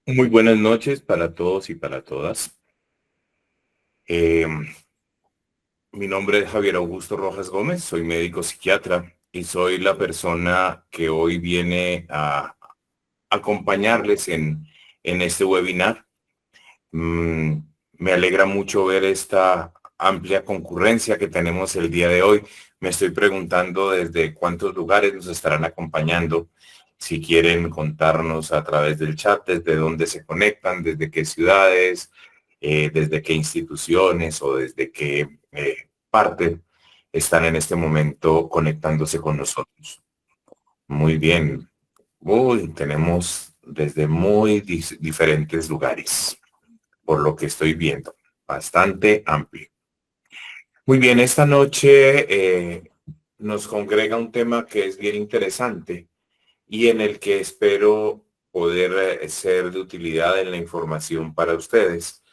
Muy buenas noches para todos y para todas. Eh, Mi nombre es Javier Augusto Rojas Gómez, soy médico psiquiatra y soy la persona que hoy viene a acompañarles en este webinar. Mm, Me alegra mucho ver esta amplia concurrencia que tenemos el día de hoy. Me estoy preguntando desde cuántos lugares nos estarán acompañando. Si quieren contarnos a través del chat desde dónde se conectan, desde qué ciudades, desde qué instituciones o desde qué parte están en este momento conectándose con nosotros. Muy bien. Uy, tenemos desde muy diferentes lugares por lo que estoy viendo. Bastante amplio. Muy bien, esta noche nos congrega un tema que es bien interesante y en el que espero poder ser de utilidad en la información para ustedes.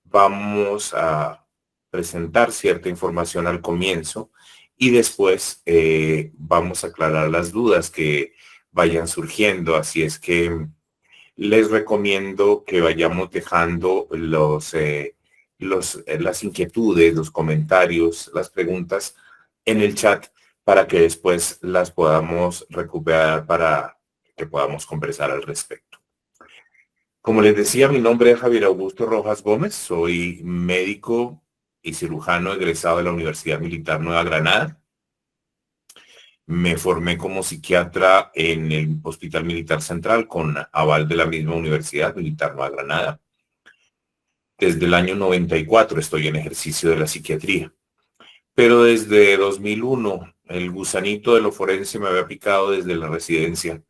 Vamos a presentar cierta información al comienzo y después vamos a aclarar las dudas que vayan surgiendo. Así es que les recomiendo que vayamos dejando las inquietudes, los comentarios, las preguntas en el chat para que después las podamos recuperar para que podamos conversar al respecto. Como les decía, mi nombre es Javier Augusto Rojas Gómez, soy médico y cirujano egresado de la Universidad Militar Nueva Granada. Me formé como psiquiatra en el Hospital Militar Central con aval de la misma Universidad Militar Nueva Granada. Desde el año 94 estoy en ejercicio de la psiquiatría, pero desde 2001 el gusanito de lo forense me había picado desde la residencia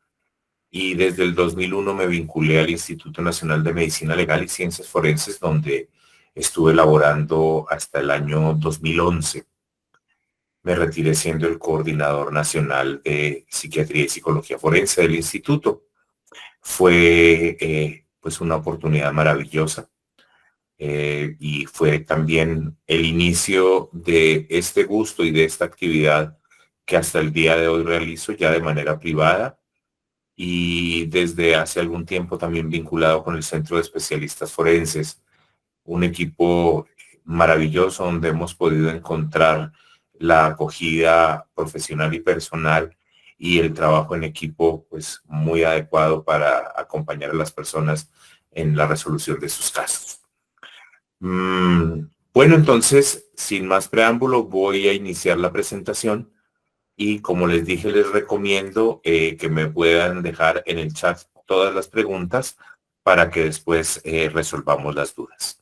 y desde el 2001 me vinculé al Instituto Nacional de Medicina Legal y Ciencias Forenses, donde estuve laborando hasta el año 2011. Me retiré siendo el coordinador nacional de psiquiatría y psicología forense del instituto. Fue pues una oportunidad maravillosa y fue también el inicio de este gusto y de esta actividad que hasta el día de hoy realizo ya de manera privada y desde hace algún tiempo también vinculado con el Centro de Especialistas Forenses, un equipo maravilloso donde hemos podido encontrar la acogida profesional y personal y el trabajo en equipo pues muy adecuado para acompañar a las personas en la resolución de sus casos. Bueno, entonces, sin más preámbulo, voy a iniciar la presentación y como les dije, les recomiendo que me puedan dejar en el chat todas las preguntas para que después resolvamos las dudas.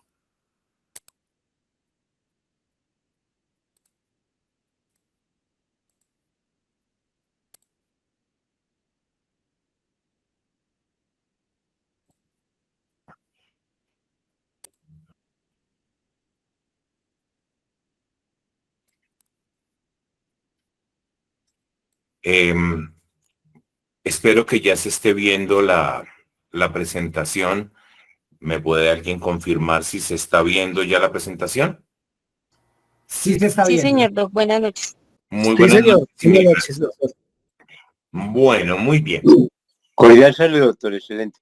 Em, Espero que ya se esté viendo la presentación. ¿Me puede alguien confirmar si se está viendo ya la presentación? Sí, se está Sí, viendo. señor Doc, buenas noches. Muy Sí, buenas señor. noches. Buenas Sí. noches, doctor. Bueno, muy bien. Cordial saludo, doctor, excelente.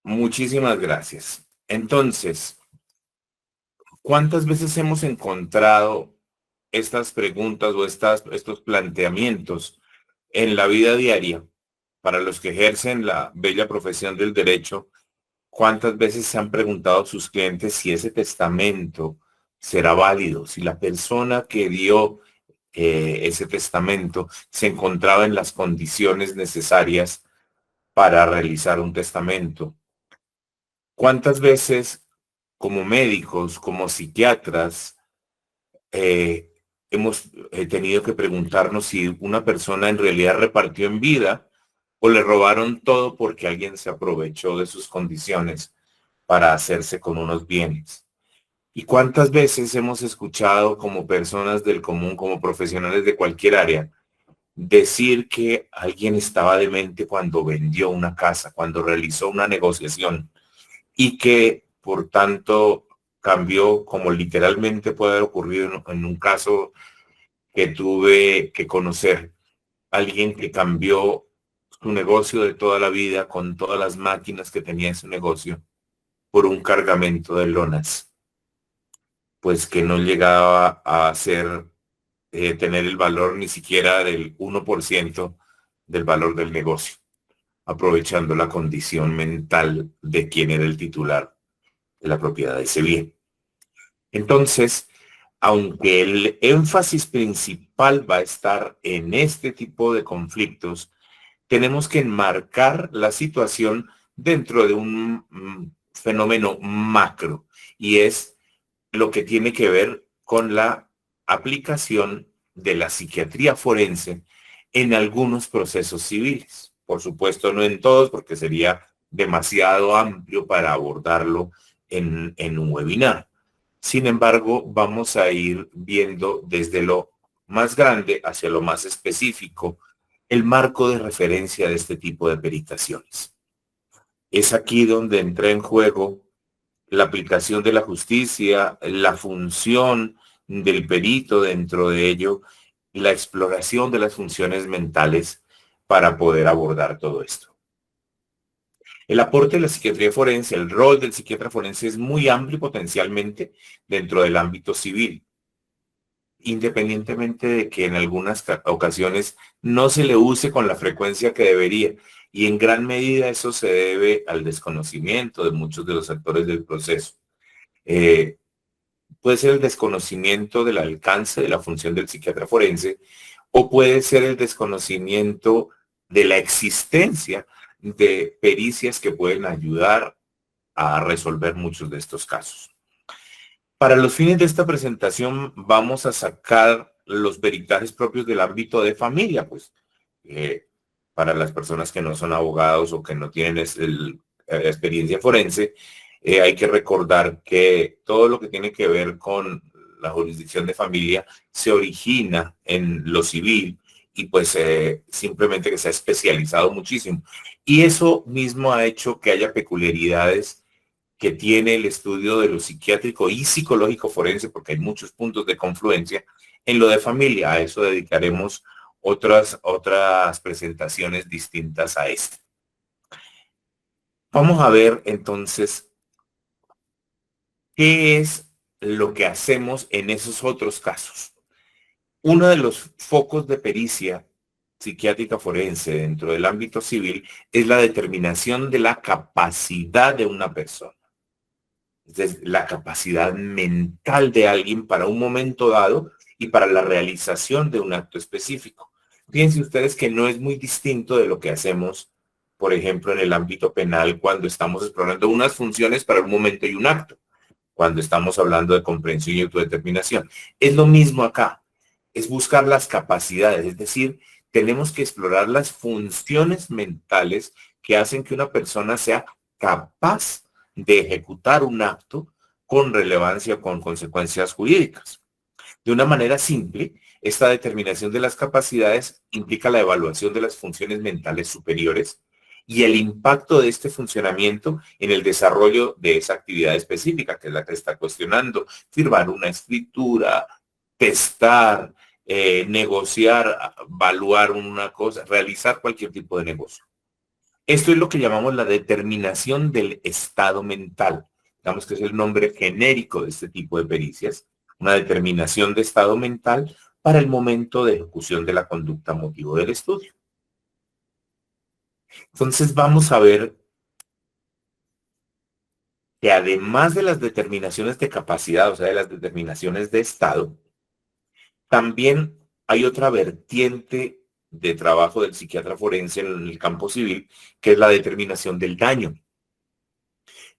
Muchísimas gracias. Entonces, ¿cuántas veces hemos encontrado estas preguntas o estos planteamientos en la vida diaria para los que ejercen la bella profesión del derecho? ¿Cuántas veces se han preguntado sus clientes si ese testamento será válido, si la persona que dio ese testamento se encontraba en las condiciones necesarias para realizar un testamento? ¿Cuántas veces como médicos, como psiquiatras, eh, hemos tenido que preguntarnos si una persona en realidad repartió en vida o le robaron todo porque alguien se aprovechó de sus condiciones para hacerse con unos bienes? ¿Y cuántas veces hemos escuchado como personas del común, como profesionales de cualquier área, decir que alguien estaba demente cuando vendió una casa, cuando realizó una negociación y que por tanto cambió, como literalmente puede haber ocurrido en un caso que tuve que conocer, alguien que cambió su negocio de toda la vida, con todas las máquinas que tenía ese negocio, por un cargamento de lonas, pues que no llegaba a ser, tener el valor ni siquiera del 1% del valor del negocio, aprovechando la condición mental de quien era el titular de la propiedad de ese bien. Entonces, aunque el énfasis principal va a estar en este tipo de conflictos, tenemos que enmarcar la situación dentro de un fenómeno macro, y es lo que tiene que ver con la aplicación de la psiquiatría forense en algunos procesos civiles. Por supuesto, no en todos, porque sería demasiado amplio para abordarlo en un webinar. Sin embargo, vamos a ir viendo desde lo más grande hacia lo más específico el marco de referencia de este tipo de peritaciones. Es aquí donde entra en juego la aplicación de la justicia, la función del perito dentro de ello, la exploración de las funciones mentales para poder abordar todo esto. El aporte de la psiquiatría forense, el rol del psiquiatra forense es muy amplio potencialmente dentro del ámbito civil, independientemente de que en algunas ocasiones no se le use con la frecuencia que debería. Y en gran medida eso se debe al desconocimiento de muchos de los actores del proceso. Puede ser el desconocimiento del alcance de la función del psiquiatra forense, o puede ser el desconocimiento de la existencia de pericias que pueden ayudar a resolver muchos de estos casos. Para los fines de esta presentación vamos a sacar los peritajes propios del ámbito de familia, pues para las personas que no son abogados o que no tienen experiencia forense, hay que recordar que todo lo que tiene que ver con la jurisdicción de familia se origina en lo civil, y pues simplemente que se ha especializado muchísimo. Y eso mismo ha hecho que haya peculiaridades que tiene el estudio de lo psiquiátrico y psicológico forense, porque hay muchos puntos de confluencia en lo de familia. A eso dedicaremos otras presentaciones distintas a esta. Vamos a ver entonces qué es lo que hacemos en esos otros casos. Uno de los focos de pericia psiquiátrica forense dentro del ámbito civil es la determinación de la capacidad de una persona. Es la capacidad mental de alguien para un momento dado y para la realización de un acto específico. Fíjense ustedes que no es muy distinto de lo que hacemos, por ejemplo, en el ámbito penal cuando estamos explorando unas funciones para un momento y un acto, cuando estamos hablando de comprensión y autodeterminación. Es lo mismo acá, es buscar las capacidades, es decir, tenemos que explorar las funciones mentales que hacen que una persona sea capaz de ejecutar un acto con relevancia o con consecuencias jurídicas. De una manera simple, esta determinación de las capacidades implica la evaluación de las funciones mentales superiores y el impacto de este funcionamiento en el desarrollo de esa actividad específica, que es la que está cuestionando: firmar una escritura, testar, negociar, evaluar una cosa, realizar cualquier tipo de negocio. Esto es lo que llamamos la determinación del estado mental. Digamos que es el nombre genérico de este tipo de pericias, una determinación de estado mental para el momento de ejecución de la conducta motivo del estudio. Entonces vamos a ver que además de las determinaciones de capacidad, o sea, de las determinaciones de estado, también hay otra vertiente de trabajo del psiquiatra forense en el campo civil, que es la determinación del daño.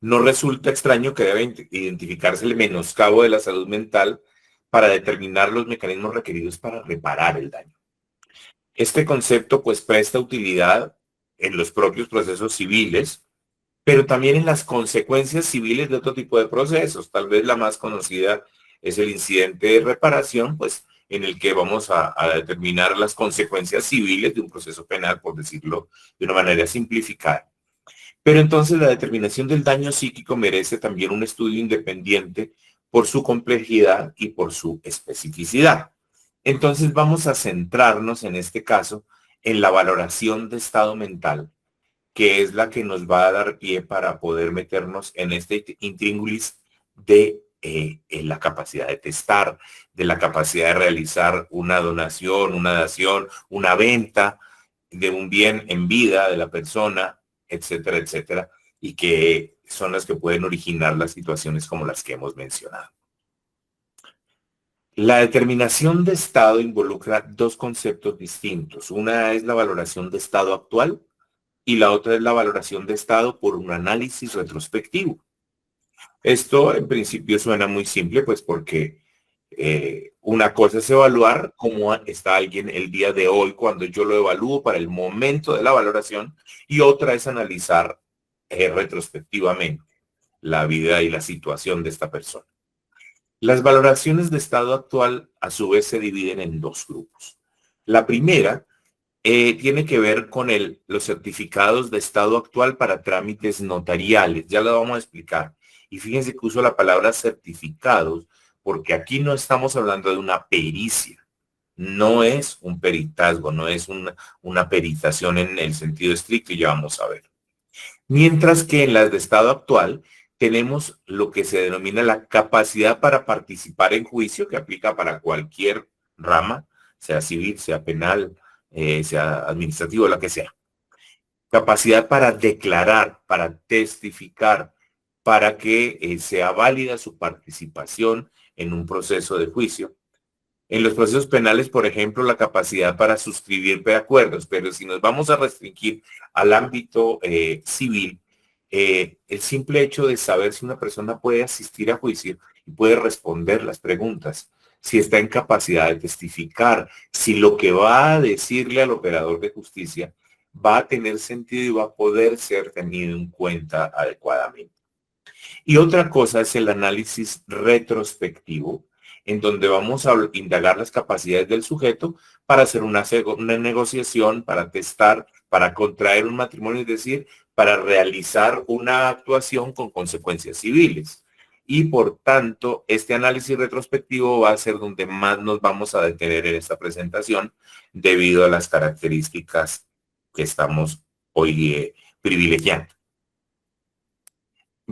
No resulta extraño que deba identificarse el menoscabo de la salud mental para determinar los mecanismos requeridos para reparar el daño. Este concepto pues presta utilidad en los propios procesos civiles, pero también en las consecuencias civiles de otro tipo de procesos. Tal vez la más conocida es el incidente de reparación, pues en el que vamos a determinar las consecuencias civiles de un proceso penal, por decirlo de una manera simplificada. Pero entonces la determinación del daño psíquico merece también un estudio independiente por su complejidad y por su especificidad. Entonces vamos a centrarnos en este caso en la valoración de estado mental, que es la que nos va a dar pie para poder meternos en este intríngulis de en la capacidad de testar, de la capacidad de realizar una donación, una dación, una venta de un bien en vida de la persona, etcétera, etcétera, y que son las que pueden originar las situaciones como las que hemos mencionado. La determinación de estado involucra dos conceptos distintos. Una es la valoración de estado actual y la otra es la valoración de estado por un análisis retrospectivo. Esto en principio suena muy simple, pues porque una cosa es evaluar cómo está alguien el día de hoy cuando yo lo evalúo para el momento de la valoración, y otra es analizar retrospectivamente la vida y la situación de esta persona. Las valoraciones de estado actual a su vez se dividen en dos grupos. La primera tiene que ver con los certificados de estado actual para trámites notariales. Ya lo vamos a explicar. Y fíjense que uso la palabra certificados porque aquí no estamos hablando de una pericia. No es un peritazgo, no es una peritación en el sentido estricto, y ya vamos a ver. Mientras que en las de estado actual tenemos lo que se denomina la capacidad para participar en juicio, que aplica para cualquier rama, sea civil, sea penal, sea administrativo, la que sea. Capacidad para declarar, para testificar, para que sea válida su participación en un proceso de juicio. En los procesos penales, por ejemplo, la capacidad para suscribir preacuerdos, pero si nos vamos a restringir al ámbito civil, el simple hecho de saber si una persona puede asistir a juicio y puede responder las preguntas, si está en capacidad de testificar, si lo que va a decirle al operador de justicia va a tener sentido y va a poder ser tenido en cuenta adecuadamente. Y otra cosa es el análisis retrospectivo, en donde vamos a indagar las capacidades del sujeto para hacer una negociación, para testar, para contraer un matrimonio, es decir, para realizar una actuación con consecuencias civiles. Y por tanto, este análisis retrospectivo va a ser donde más nos vamos a detener en esta presentación, debido a las características que estamos hoy privilegiando.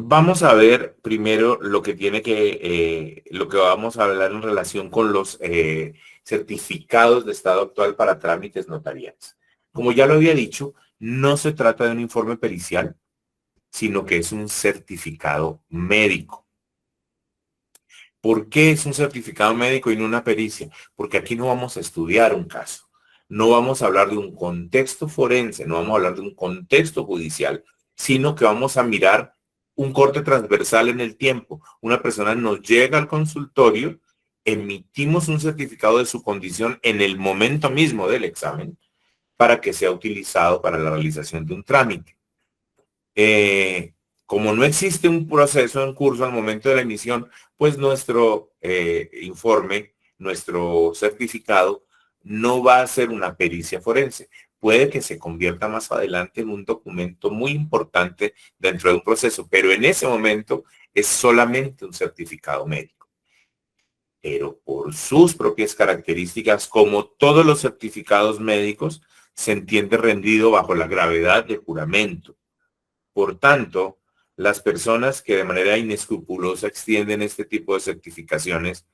Vamos a ver primero lo que lo que vamos a hablar en relación con los certificados de estado actual para trámites notariales. Como ya lo había dicho, no se trata de un informe pericial, sino que es un certificado médico. ¿Por qué es un certificado médico y no una pericia? Porque aquí no vamos a estudiar un caso. No vamos a hablar de un contexto forense, no vamos a hablar de un contexto judicial, sino que vamos a mirar un corte transversal en el tiempo. Una persona nos llega al consultorio, emitimos un certificado de su condición en el momento mismo del examen para que sea utilizado para la realización de un trámite. Como no existe un proceso en curso al momento de la emisión, pues nuestro informe, nuestro certificado, no va a ser una pericia forense. Puede que se convierta más adelante en un documento muy importante dentro de un proceso, pero en ese momento es solamente un certificado médico. Pero por sus propias características, como todos los certificados médicos, se entiende rendido bajo la gravedad del juramento. Por tanto, las personas que de manera inescrupulosa extienden este tipo de certificaciones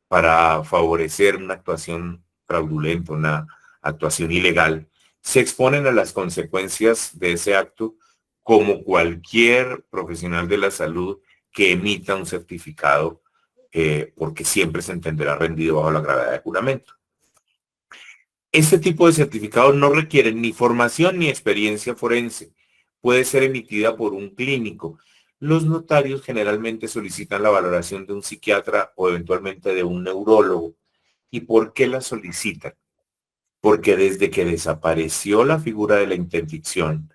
para favorecer una actuación fraudulenta, una actuación ilegal, se exponen a las consecuencias de ese acto como cualquier profesional de la salud que emita un certificado, porque siempre se entenderá rendido bajo la gravedad del juramento. Este tipo de certificado no requiere ni formación ni experiencia forense. Puede ser emitida por un clínico. Los notarios generalmente solicitan la valoración de un psiquiatra o eventualmente de un neurólogo. ¿Y por qué la solicitan? Porque desde que desapareció la figura de la interdicción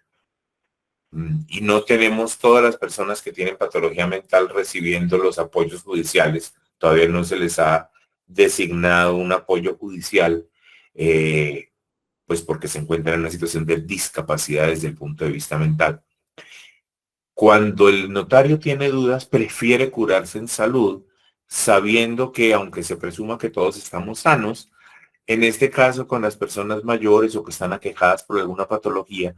y no tenemos todas las personas que tienen patología mental recibiendo los apoyos judiciales, todavía no se les ha designado un apoyo judicial, pues porque se encuentran en una situación de discapacidad desde el punto de vista mental. Cuando el notario tiene dudas, prefiere curarse en salud, sabiendo que aunque se presuma que todos estamos sanos, En este caso, con las personas mayores o que están aquejadas por alguna patología,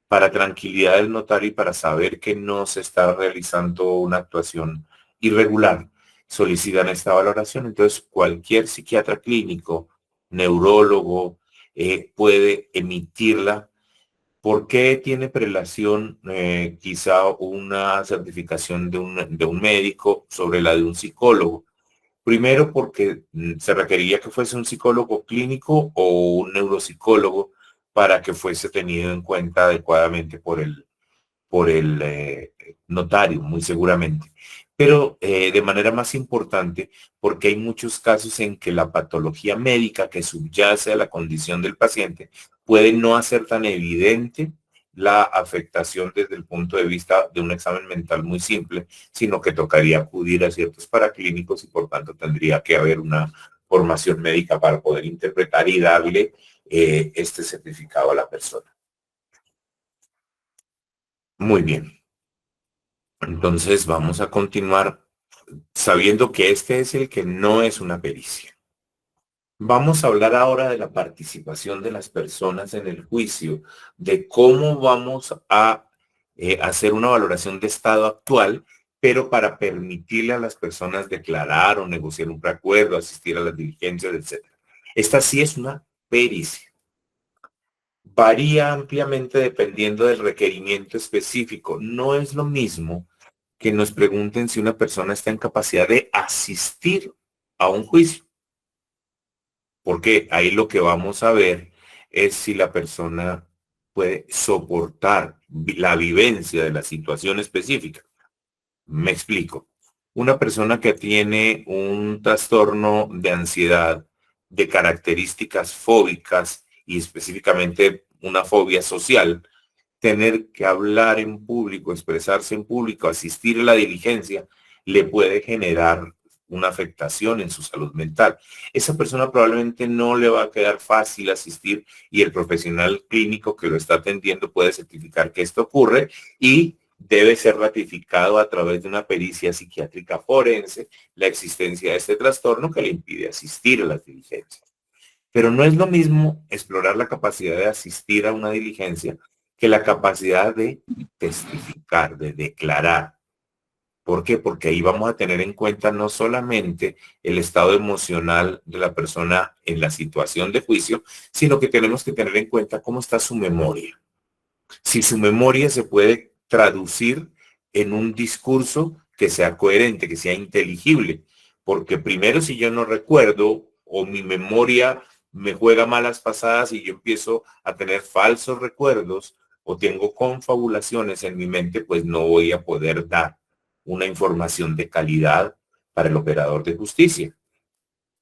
para tranquilidad del notario y para saber que no se está realizando una actuación irregular, solicitan esta valoración. Entonces, cualquier psiquiatra clínico, neurólogo, puede emitirla. ¿Por qué tiene prelación quizá una certificación de un médico sobre la de un psicólogo? Primero porque se requería que fuese un psicólogo clínico o un neuropsicólogo para que fuese tenido en cuenta adecuadamente por el notario, muy seguramente. Pero de manera más importante, porque hay muchos casos en que la patología médica que subyace a la condición del paciente puede no hacer tan evidente la afectación desde el punto de vista de un examen mental muy simple, sino que tocaría acudir a ciertos paraclínicos y por tanto tendría que haber una formación médica para poder interpretar y darle este certificado a la persona. Muy bien. Entonces vamos a continuar sabiendo que este es el que no es una pericia. Vamos a hablar ahora de la participación de las personas en el juicio, de cómo vamos a hacer una valoración de estado actual, pero para permitirle a las personas declarar o negociar un preacuerdo, asistir a las diligencias, etc. Esta sí es una pericia. Varía ampliamente dependiendo del requerimiento específico. No es lo mismo que nos pregunten si una persona está en capacidad de asistir a un juicio, porque ahí lo que vamos a ver es si la persona puede soportar la vivencia de la situación específica. Me explico. Una persona que tiene un trastorno de ansiedad de características fóbicas y específicamente una fobia social, tener que hablar en público, expresarse en público, asistir a la diligencia, le puede generar una afectación en su salud mental. Esa persona probablemente no le va a quedar fácil asistir y el profesional clínico que lo está atendiendo puede certificar que esto ocurre y debe ser ratificado a través de una pericia psiquiátrica forense la existencia de este trastorno que le impide asistir a las diligencias. Pero no es lo mismo explorar la capacidad de asistir a una diligencia que la capacidad de testificar, de declarar. ¿Por qué? Porque ahí vamos a tener en cuenta no solamente el estado emocional de la persona en la situación de juicio, sino que tenemos que tener en cuenta cómo está su memoria. Si su memoria se puede traducir en un discurso que sea coherente, que sea inteligible. Porque primero, si yo no recuerdo o mi memoria me juega malas pasadas y yo empiezo a tener falsos recuerdos o tengo confabulaciones en mi mente, pues no voy a poder dar una información de calidad para el operador de justicia.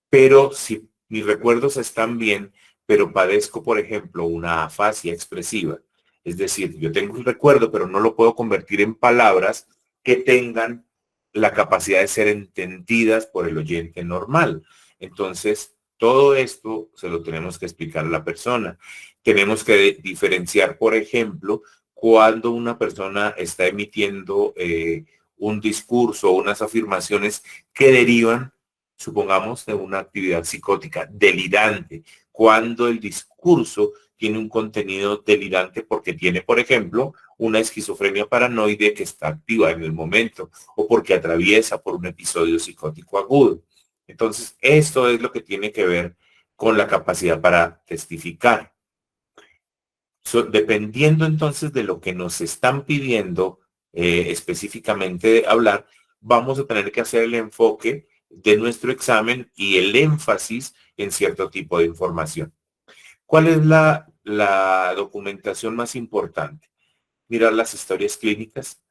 Pero si mis recuerdos están bien, pero padezco, por ejemplo, una afasia expresiva, es decir, yo tengo un recuerdo, pero no lo puedo convertir en palabras que tengan la capacidad de ser entendidas por el oyente normal. Entonces, todo esto se lo tenemos que explicar a la persona. Tenemos que diferenciar, por ejemplo, cuando una persona está emitiendo un discurso o unas afirmaciones que derivan, supongamos, de una actividad psicótica delirante, cuando el discurso tiene un contenido delirante porque tiene, por ejemplo, una esquizofrenia paranoide que está activa en el momento o porque atraviesa por un episodio psicótico agudo. Entonces, esto es lo que tiene que ver con la capacidad para testificar. Dependiendo entonces de lo que nos están pidiendo específicamente hablar, vamos a tener que hacer el enfoque de nuestro examen y el énfasis en cierto tipo de información. ¿Cuál es la documentación más importante? Mirar las historias clínicas.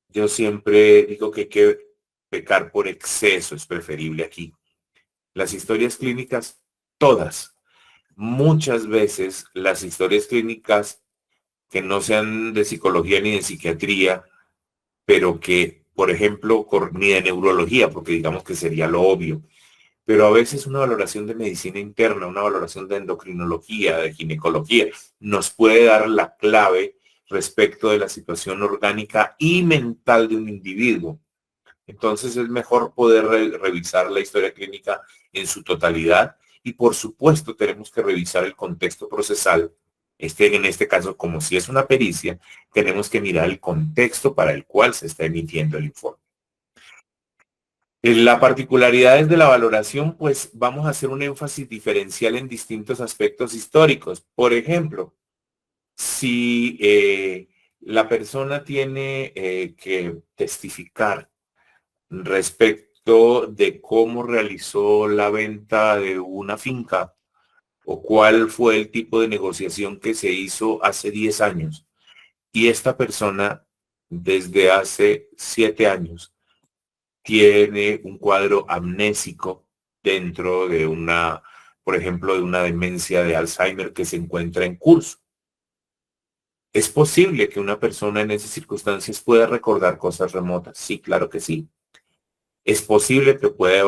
Yo siempre digo que hay que pecar por exceso, es preferible aquí. Las historias clínicas, todas. Muchas veces las historias clínicas que no sean de psicología ni de psiquiatría, pero que, por ejemplo, ni de neurología, porque digamos que sería lo obvio, pero a veces una valoración de medicina interna, una valoración de endocrinología, de ginecología, nos puede dar la clave respecto de la situación orgánica y mental de un individuo. Entonces es mejor poder revisar la historia clínica en su totalidad Y por supuesto tenemos que revisar el contexto procesal. En este caso, como si es una pericia, tenemos que mirar el contexto para el cual se está emitiendo el informe. En las particularidades de la valoración, pues vamos a hacer un énfasis diferencial en distintos aspectos históricos. Por ejemplo, si la persona tiene que testificar respecto de cómo realizó la venta de una finca o cuál fue el tipo de negociación que se hizo hace 10 años, y esta persona desde hace 7 años tiene un cuadro amnésico dentro de por ejemplo, de una demencia de Alzheimer que se encuentra en curso. ¿Es posible que una persona en esas circunstancias pueda recordar cosas remotas? Sí, claro que sí. ¿Es posible que pueda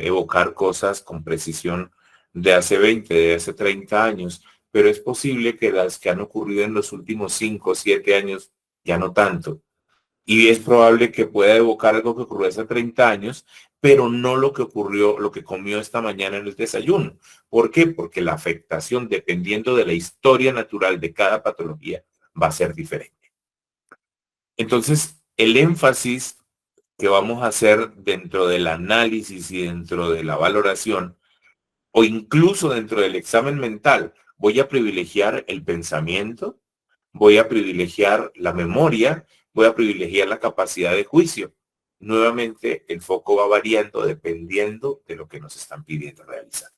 evocar cosas con precisión de hace 20, de hace 30 años? Pero es posible que las que han ocurrido en los últimos 5 o 7 años ya no tanto. Y es probable que pueda evocar algo que ocurrió hace 30 años, pero no lo que ocurrió, lo que comió esta mañana en el desayuno. ¿Por qué? Porque la afectación, dependiendo de la historia natural de cada patología, va a ser diferente. Entonces, el énfasis que vamos a hacer dentro del análisis y dentro de la valoración, o incluso dentro del examen mental, voy a privilegiar el pensamiento, voy a privilegiar la memoria, voy a privilegiar la capacidad de juicio. Nuevamente, el foco va variando dependiendo de lo que nos están pidiendo realizar.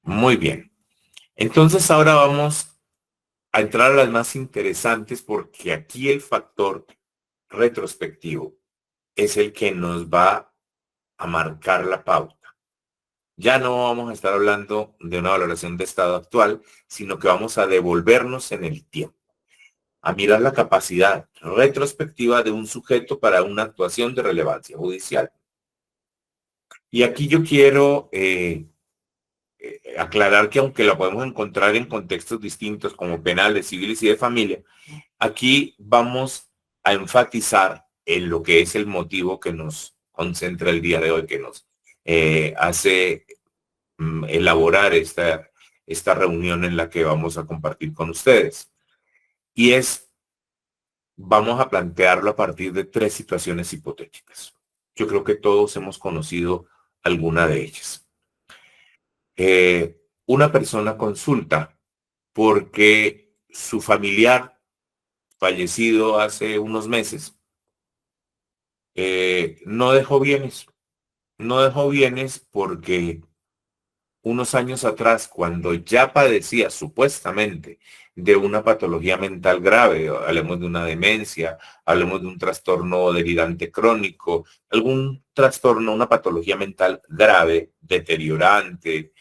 Muy bien. Entonces ahora vamos a entrar a las más interesantes, porque aquí el factor retrospectivo es el que nos va a marcar la pauta. Ya no vamos a estar hablando de una valoración de estado actual, sino que vamos a devolvernos en el tiempo, a mirar la capacidad retrospectiva de un sujeto para una actuación de relevancia judicial. Y aquí yo quiero aclarar que aunque la podemos encontrar en contextos distintos como penales, civiles y de familia, aquí vamos a enfatizar en lo que es el motivo que nos concentra el día de hoy, que nos hace elaborar esta reunión en la que vamos a compartir con ustedes. Y vamos a plantearlo a partir de 3 situaciones hipotéticas. Yo creo que todos hemos conocido alguna de ellas. Una persona consulta porque su familiar fallecido hace unos meses no dejó bienes. No dejó bienes porque unos años atrás, cuando ya padecía supuestamente de una patología mental grave, hablemos de una demencia, hablemos de un trastorno delirante crónico, algún trastorno, una patología mental grave, deteriorante,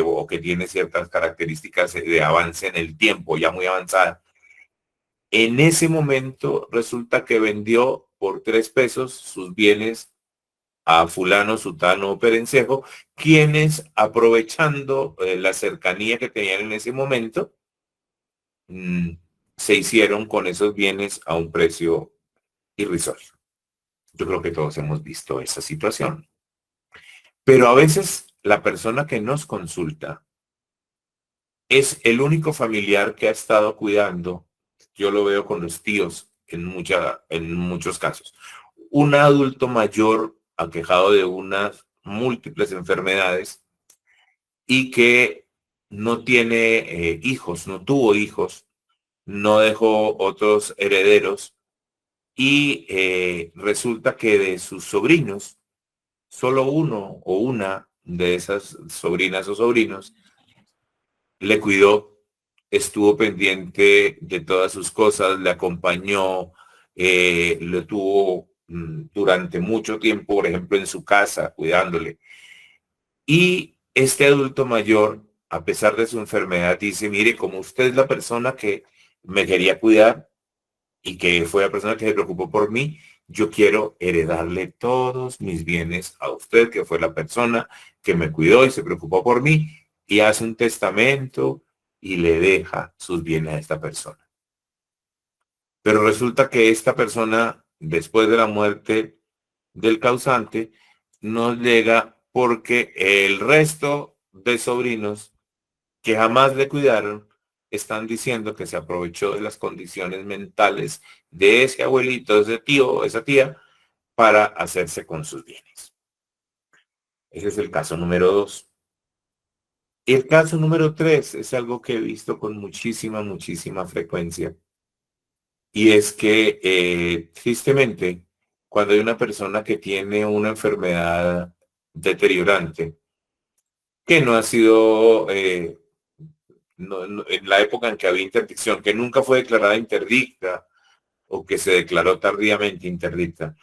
o que tiene ciertas características de avance en el tiempo, ya muy avanzada. En ese momento resulta que vendió por 3 pesos sus bienes a fulano, sutano o perencejo, quienes, aprovechando la cercanía que tenían en ese momento, se hicieron con esos bienes a un precio irrisorio. Yo creo que todos hemos visto esa situación. Pero a veces la persona que nos consulta es el único familiar que ha estado cuidando. Yo lo veo con los tíos en muchos casos. Un adulto mayor aquejado de unas múltiples enfermedades y que no tiene hijos, no tuvo hijos, no dejó otros herederos, y resulta que de sus sobrinos, solo uno o una de esas sobrinas o sobrinos le cuidó, estuvo pendiente de todas sus cosas, le acompañó, lo tuvo durante mucho tiempo, por ejemplo, en su casa, cuidándole. Y este adulto mayor, a pesar de su enfermedad, dice, mire, como usted es la persona que me quería cuidar y que fue la persona que se preocupó por mí, yo quiero heredarle todos mis bienes a usted, que fue la persona que me cuidó y se preocupó por mí, y hace un testamento y le deja sus bienes a esta persona. Pero resulta que esta persona, después de la muerte del causante, nos llega porque el resto de sobrinos que jamás le cuidaron están diciendo que se aprovechó de las condiciones mentales de ese abuelito, de ese tío o esa tía para hacerse con sus bienes. Ese es el caso número 2. El caso número 3 es algo que he visto con muchísima frecuencia. Y es que, tristemente, cuando hay una persona que tiene una enfermedad deteriorante, que no ha sido, en la época en que había interdicción, que nunca fue declarada interdicta o que se declaró tardíamente interdicta,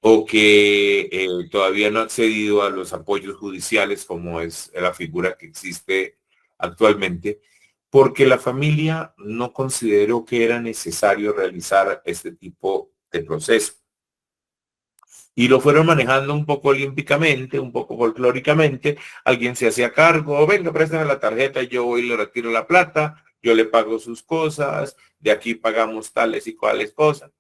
o que todavía no ha accedido a los apoyos judiciales como es la figura que existe actualmente, porque la familia no consideró que era necesario realizar este tipo de proceso. Y lo fueron manejando un poco olímpicamente, un poco folclóricamente. Alguien se hacía cargo, venga, préstame la tarjeta, yo voy y le retiro la plata, yo le pago sus cosas, de aquí pagamos tales y cuales cosas.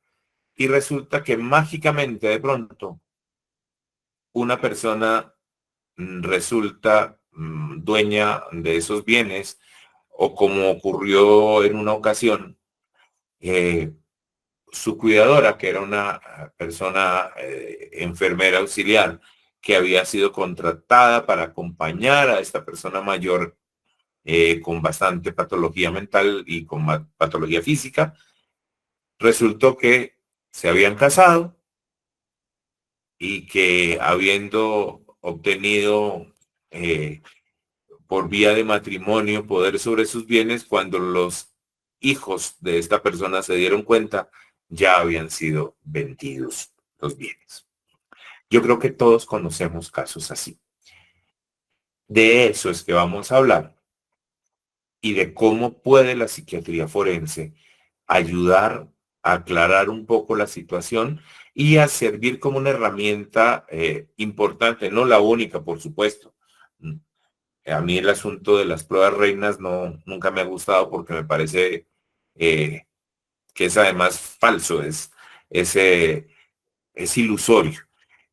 Y resulta que mágicamente de pronto una persona resulta dueña de esos bienes, o como ocurrió en una ocasión, su cuidadora, que era una persona enfermera auxiliar, que había sido contratada para acompañar a esta persona mayor con bastante patología mental y con patología física, resultó que se habían casado y que habiendo obtenido por vía de matrimonio poder sobre sus bienes, cuando los hijos de esta persona se dieron cuenta, ya habían sido vendidos los bienes. Yo creo que todos conocemos casos así. De eso es que vamos a hablar y de cómo puede la psiquiatría forense ayudar a aclarar un poco la situación y a servir como una herramienta importante, no la única, por supuesto. A mí el asunto de las pruebas reinas nunca me ha gustado porque me parece que es además falso, es ilusorio.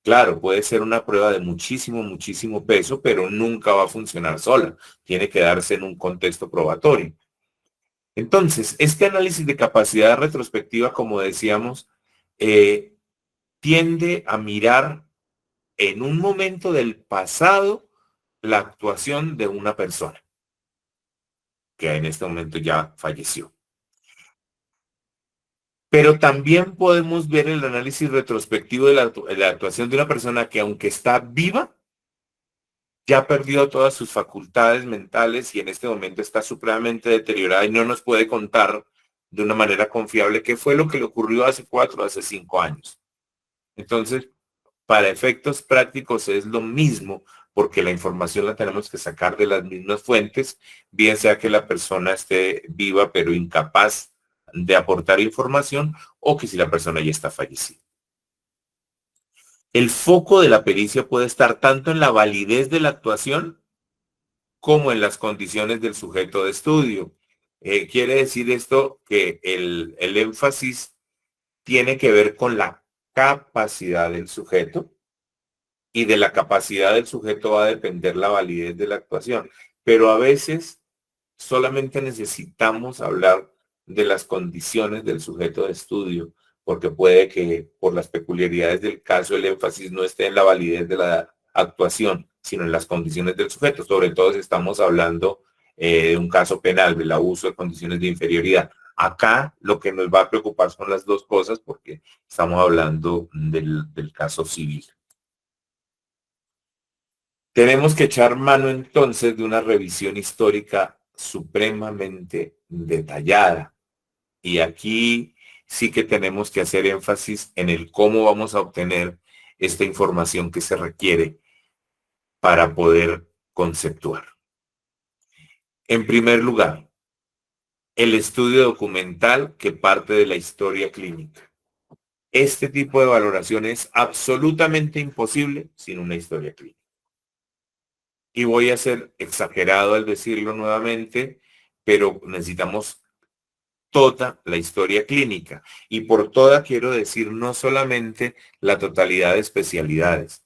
Claro, puede ser una prueba de muchísimo peso, pero nunca va a funcionar sola. Tiene que darse en un contexto probatorio. Entonces, este análisis de capacidad retrospectiva, como decíamos, tiende a mirar en un momento del pasado la actuación de una persona que en este momento ya falleció. Pero también podemos ver el análisis retrospectivo de la actuación de una persona que, aunque está viva, ya perdió todas sus facultades mentales y en este momento está supremamente deteriorada y no nos puede contar de una manera confiable qué fue lo que le ocurrió hace 4 o hace 5 años. Entonces, para efectos prácticos es lo mismo, porque la información la tenemos que sacar de las mismas fuentes, bien sea que la persona esté viva pero incapaz de aportar información, o que si la persona ya está fallecida. El foco de la pericia puede estar tanto en la validez de la actuación como en las condiciones del sujeto de estudio. Quiere decir esto que el énfasis tiene que ver con la capacidad del sujeto, y de la capacidad del sujeto va a depender la validez de la actuación. Pero a veces solamente necesitamos hablar de las condiciones del sujeto de estudio, porque puede que por las peculiaridades del caso el énfasis no esté en la validez de la actuación, sino en las condiciones del sujeto. Sobre todo si estamos hablando de un caso penal, del abuso de condiciones de inferioridad. Acá lo que nos va a preocupar son las dos cosas, porque estamos hablando del caso civil. Tenemos que echar mano entonces de una revisión histórica supremamente detallada. Y aquí sí que tenemos que hacer énfasis en el cómo vamos a obtener esta información que se requiere para poder conceptuar. En primer lugar, el estudio documental que parte de la historia clínica. Este tipo de valoración es absolutamente imposible sin una historia clínica. Y voy a ser exagerado al decirlo nuevamente, pero necesitamos toda la historia clínica. Y por toda quiero decir no solamente la totalidad de especialidades.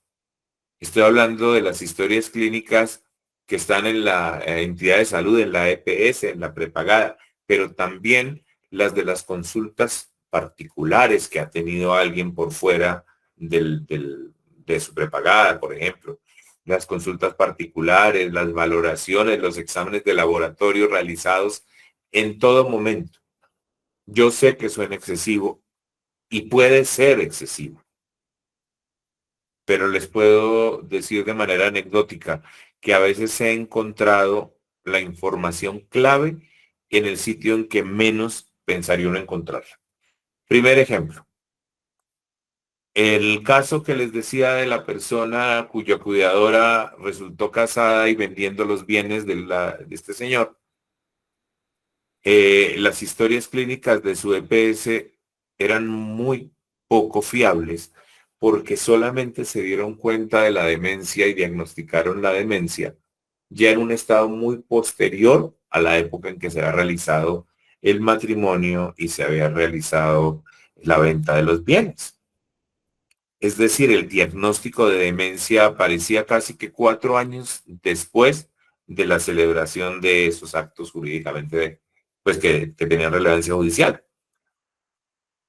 Estoy hablando de las historias clínicas que están en la entidad de salud, en la EPS, en la prepagada, pero también las de las consultas particulares que ha tenido alguien por fuera de su prepagada, por ejemplo. Las consultas particulares, las valoraciones, los exámenes de laboratorio realizados en todo momento. Yo sé que suena excesivo y puede ser excesivo, pero les puedo decir de manera anecdótica que a veces he encontrado la información clave en el sitio en que menos pensaría uno encontrarla. Primer ejemplo, el caso que les decía de la persona cuya cuidadora resultó casada y vendiendo los bienes de este señor. Las historias clínicas de su EPS eran muy poco fiables porque solamente se dieron cuenta de la demencia y diagnosticaron la demencia ya en un estado muy posterior a la época en que se había realizado el matrimonio y se había realizado la venta de los bienes. Es decir, el diagnóstico de demencia aparecía casi que 4 años después de la celebración de esos actos jurídicamente, pues que tenían relevancia judicial.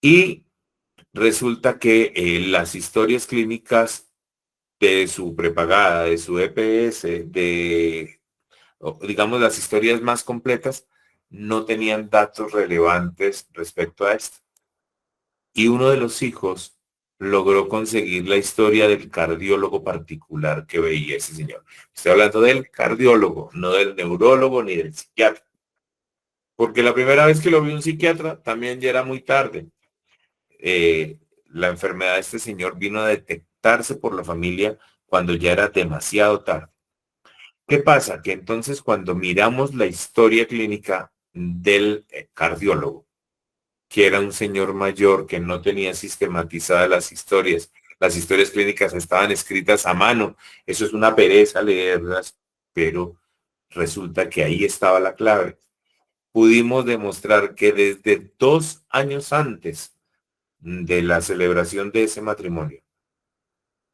Y resulta que las historias clínicas de su prepagada, de su EPS, digamos las historias más completas, no tenían datos relevantes respecto a esto. Y uno de los hijos logró conseguir la historia del cardiólogo particular que veía ese señor. Estoy hablando del cardiólogo, no del neurólogo ni del psiquiatra. Porque la primera vez que lo vi un psiquiatra también ya era muy tarde. La enfermedad de este señor vino a detectarse por la familia cuando ya era demasiado tarde. ¿Qué pasa? Que entonces cuando miramos la historia clínica del cardiólogo, que era un señor mayor que no tenía sistematizadas las historias clínicas estaban escritas a mano, eso es una pereza leerlas, pero resulta que ahí estaba la clave. Pudimos demostrar que desde 2 años antes de la celebración de ese matrimonio,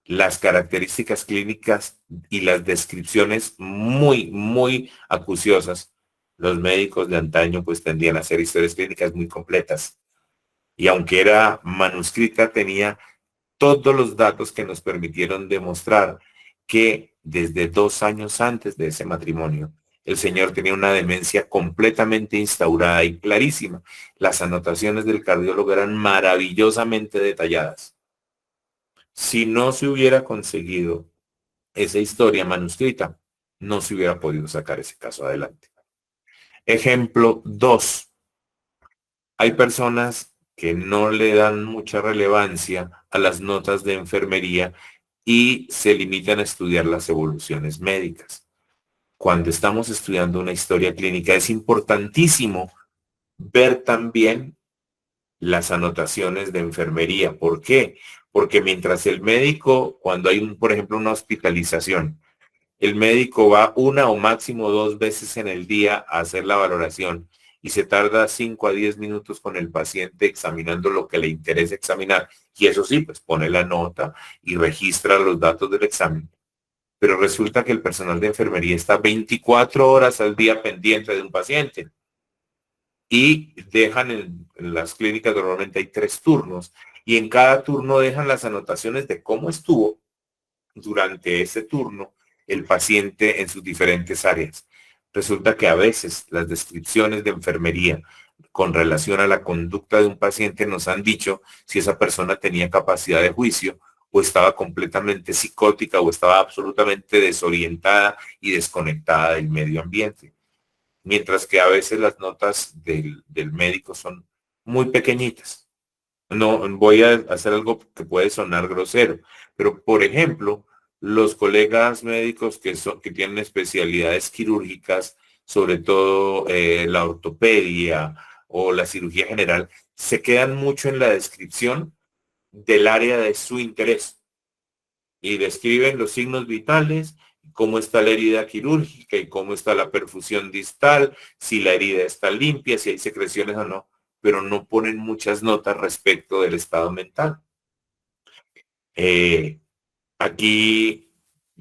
las características clínicas y las descripciones muy acuciosas, los médicos de antaño pues tendían a hacer historias clínicas muy completas. Y aunque era manuscrita, tenía todos los datos que nos permitieron demostrar que desde 2 años antes de ese matrimonio, el señor tenía una demencia completamente instaurada y clarísima. Las anotaciones del cardiólogo eran maravillosamente detalladas. Si no se hubiera conseguido esa historia manuscrita, no se hubiera podido sacar ese caso adelante. Ejemplo 2. Hay personas que no le dan mucha relevancia a las notas de enfermería y se limitan a estudiar las evoluciones médicas. Cuando estamos estudiando una historia clínica es importantísimo ver también las anotaciones de enfermería. ¿Por qué? Porque mientras el médico, cuando hay, por ejemplo, una hospitalización, el médico va una o máximo 2 veces en el día a hacer la valoración y se tarda 5 a 10 minutos con el paciente examinando lo que le interesa examinar. Y eso sí, pues pone la nota y registra los datos del examen. Pero resulta que el personal de enfermería está 24 horas al día pendiente de un paciente y dejan en las clínicas, normalmente hay 3 turnos, y en cada turno dejan las anotaciones de cómo estuvo durante ese turno el paciente en sus diferentes áreas. Resulta que a veces las descripciones de enfermería con relación a la conducta de un paciente nos han dicho si esa persona tenía capacidad de juicio o estaba completamente psicótica o estaba absolutamente desorientada y desconectada del medio ambiente. Mientras que a veces las notas del médico son muy pequeñitas. No voy a hacer algo que puede sonar grosero, pero por ejemplo, los colegas médicos que tienen especialidades quirúrgicas, sobre todo la ortopedia o la cirugía general, se quedan mucho en la descripción del área de su interés y describen los signos vitales, cómo está la herida quirúrgica y cómo está la perfusión distal, si la herida está limpia, si hay secreciones o no, pero no ponen muchas notas respecto del estado mental. Aquí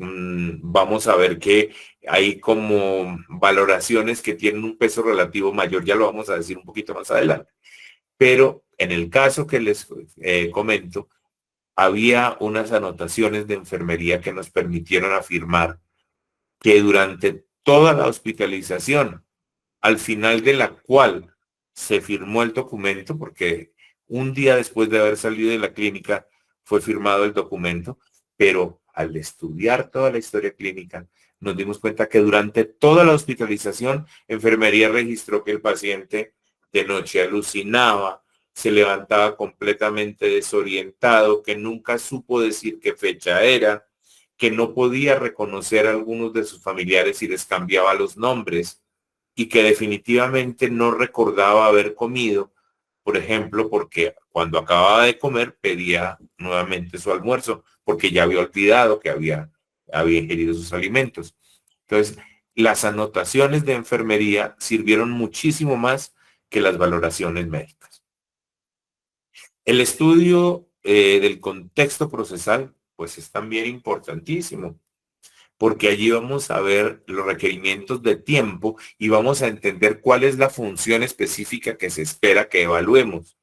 vamos a ver que hay como valoraciones que tienen un peso relativo mayor, ya lo vamos a decir un poquito más adelante. Pero en el caso que les comento, había unas anotaciones de enfermería que nos permitieron afirmar que durante toda la hospitalización, al final de la cual se firmó el documento, porque un día después de haber salido de la clínica fue firmado el documento, pero al estudiar toda la historia clínica, nos dimos cuenta que durante toda la hospitalización, enfermería registró que el paciente de noche alucinaba, se levantaba completamente desorientado, que nunca supo decir qué fecha era, que no podía reconocer a algunos de sus familiares y les cambiaba los nombres, y que definitivamente no recordaba haber comido, por ejemplo, porque cuando acababa de comer pedía nuevamente su almuerzo, porque ya había olvidado que había ingerido sus alimentos. Entonces, las anotaciones de enfermería sirvieron muchísimo más que las valoraciones médicas. El estudio del contexto procesal, pues es también importantísimo, porque allí vamos a ver los requerimientos de tiempo y vamos a entender cuál es la función específica que se espera que evaluemos.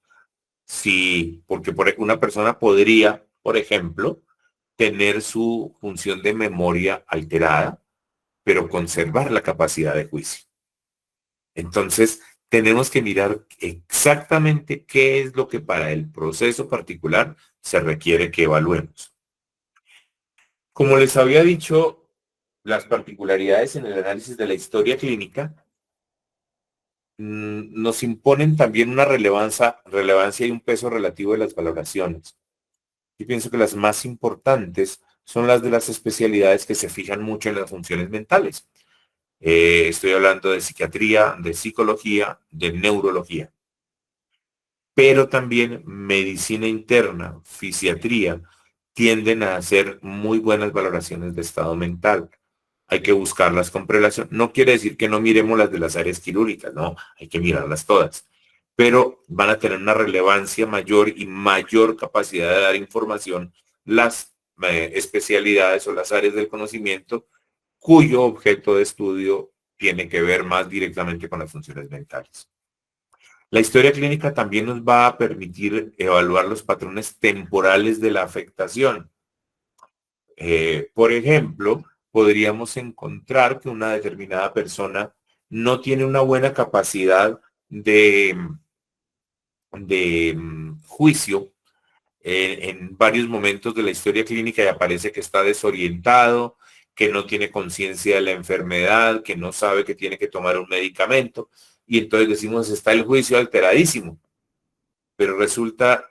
Sí, porque una persona podría, por ejemplo, tener su función de memoria alterada, pero conservar la capacidad de juicio. Entonces, tenemos que mirar exactamente qué es lo que para el proceso particular se requiere que evaluemos. Como les había dicho, las particularidades en el análisis de la historia clínica nos imponen también una relevancia y un peso relativo de las valoraciones. Yo pienso que las más importantes son las de las especialidades que se fijan mucho en las funciones mentales. Estoy hablando de psiquiatría, de psicología, de neurología. Pero también medicina interna, fisiatría, tienden a hacer muy buenas valoraciones de estado mental. Hay que buscarlas con prelación. No quiere decir que no miremos las de las áreas quirúrgicas, no, hay que mirarlas todas. Pero van a tener una relevancia mayor y mayor capacidad de dar información las especialidades o las áreas del conocimiento cuyo objeto de estudio tiene que ver más directamente con las funciones mentales. La historia clínica también nos va a permitir evaluar los patrones temporales de la afectación. Por ejemplo, podríamos encontrar que una determinada persona no tiene una buena capacidad de juicio en varios momentos de la historia clínica y aparece que está desorientado, que no tiene conciencia de la enfermedad, que no sabe que tiene que tomar un medicamento. Y entonces decimos, está el juicio alteradísimo. Pero resulta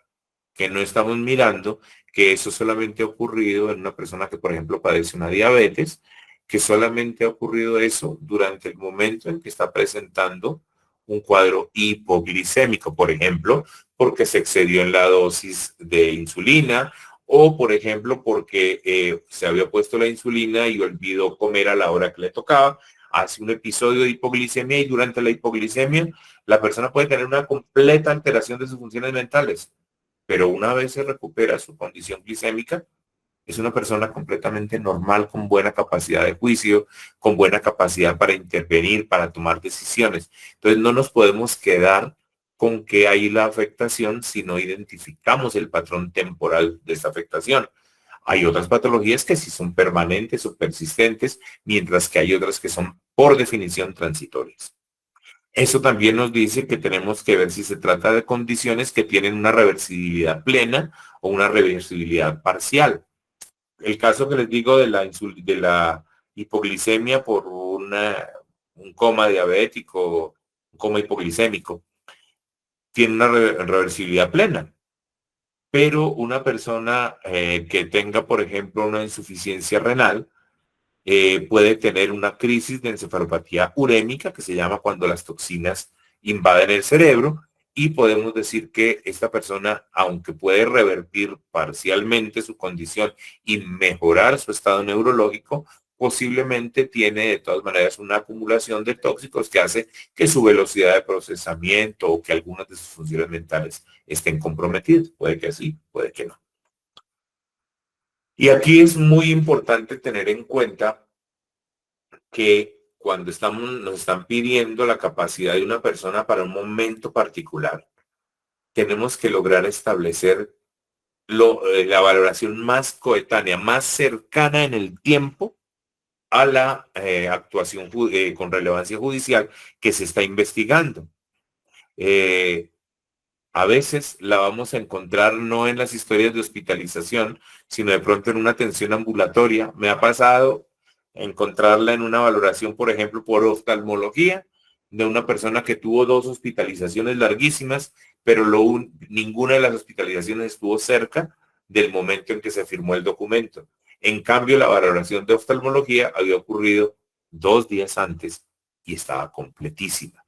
que no estamos mirando que eso solamente ha ocurrido en una persona que, por ejemplo, padece una diabetes, que solamente ha ocurrido eso durante el momento en que está presentando un cuadro hipoglicémico, por ejemplo, porque se excedió en la dosis de insulina o, por ejemplo, porque se había puesto la insulina y olvidó comer a la hora que le tocaba, hace un episodio de hipoglicemia y durante la hipoglicemia la persona puede tener una completa alteración de sus funciones mentales, pero una vez se recupera su condición glicémica, es una persona completamente normal, con buena capacidad de juicio, con buena capacidad para intervenir, para tomar decisiones. Entonces no nos podemos quedar con que hay la afectación si no identificamos el patrón temporal de esta afectación. Hay otras patologías que sí son permanentes o persistentes, mientras que hay otras que son por definición transitorias. Eso también nos dice que tenemos que ver si se trata de condiciones que tienen una reversibilidad plena o una reversibilidad parcial. El caso que les digo de la hipoglicemia por un coma diabético, un coma hipoglicémico, tiene una reversibilidad plena. Pero una persona que tenga, por ejemplo, una insuficiencia renal, puede tener una crisis de encefalopatía urémica, que se llama cuando las toxinas invaden el cerebro, y podemos decir que esta persona, aunque puede revertir parcialmente su condición y mejorar su estado neurológico, posiblemente tiene de todas maneras una acumulación de tóxicos que hace que su velocidad de procesamiento o que algunas de sus funciones mentales estén comprometidas. Puede que sí, puede que no. Y aquí es muy importante tener en cuenta que cuando nos están pidiendo la capacidad de una persona para un momento particular, tenemos que lograr establecer la valoración más coetánea, más cercana en el tiempo a la actuación con relevancia judicial que se está investigando. A veces la vamos a encontrar no en las historias de hospitalización, sino de pronto en una atención ambulatoria. Me ha pasado encontrarla en una valoración, por ejemplo, por oftalmología, de una persona que tuvo 2 hospitalizaciones larguísimas, pero ninguna de las hospitalizaciones estuvo cerca del momento en que se firmó el documento. En cambio, la valoración de oftalmología había ocurrido 2 días antes y estaba completísima.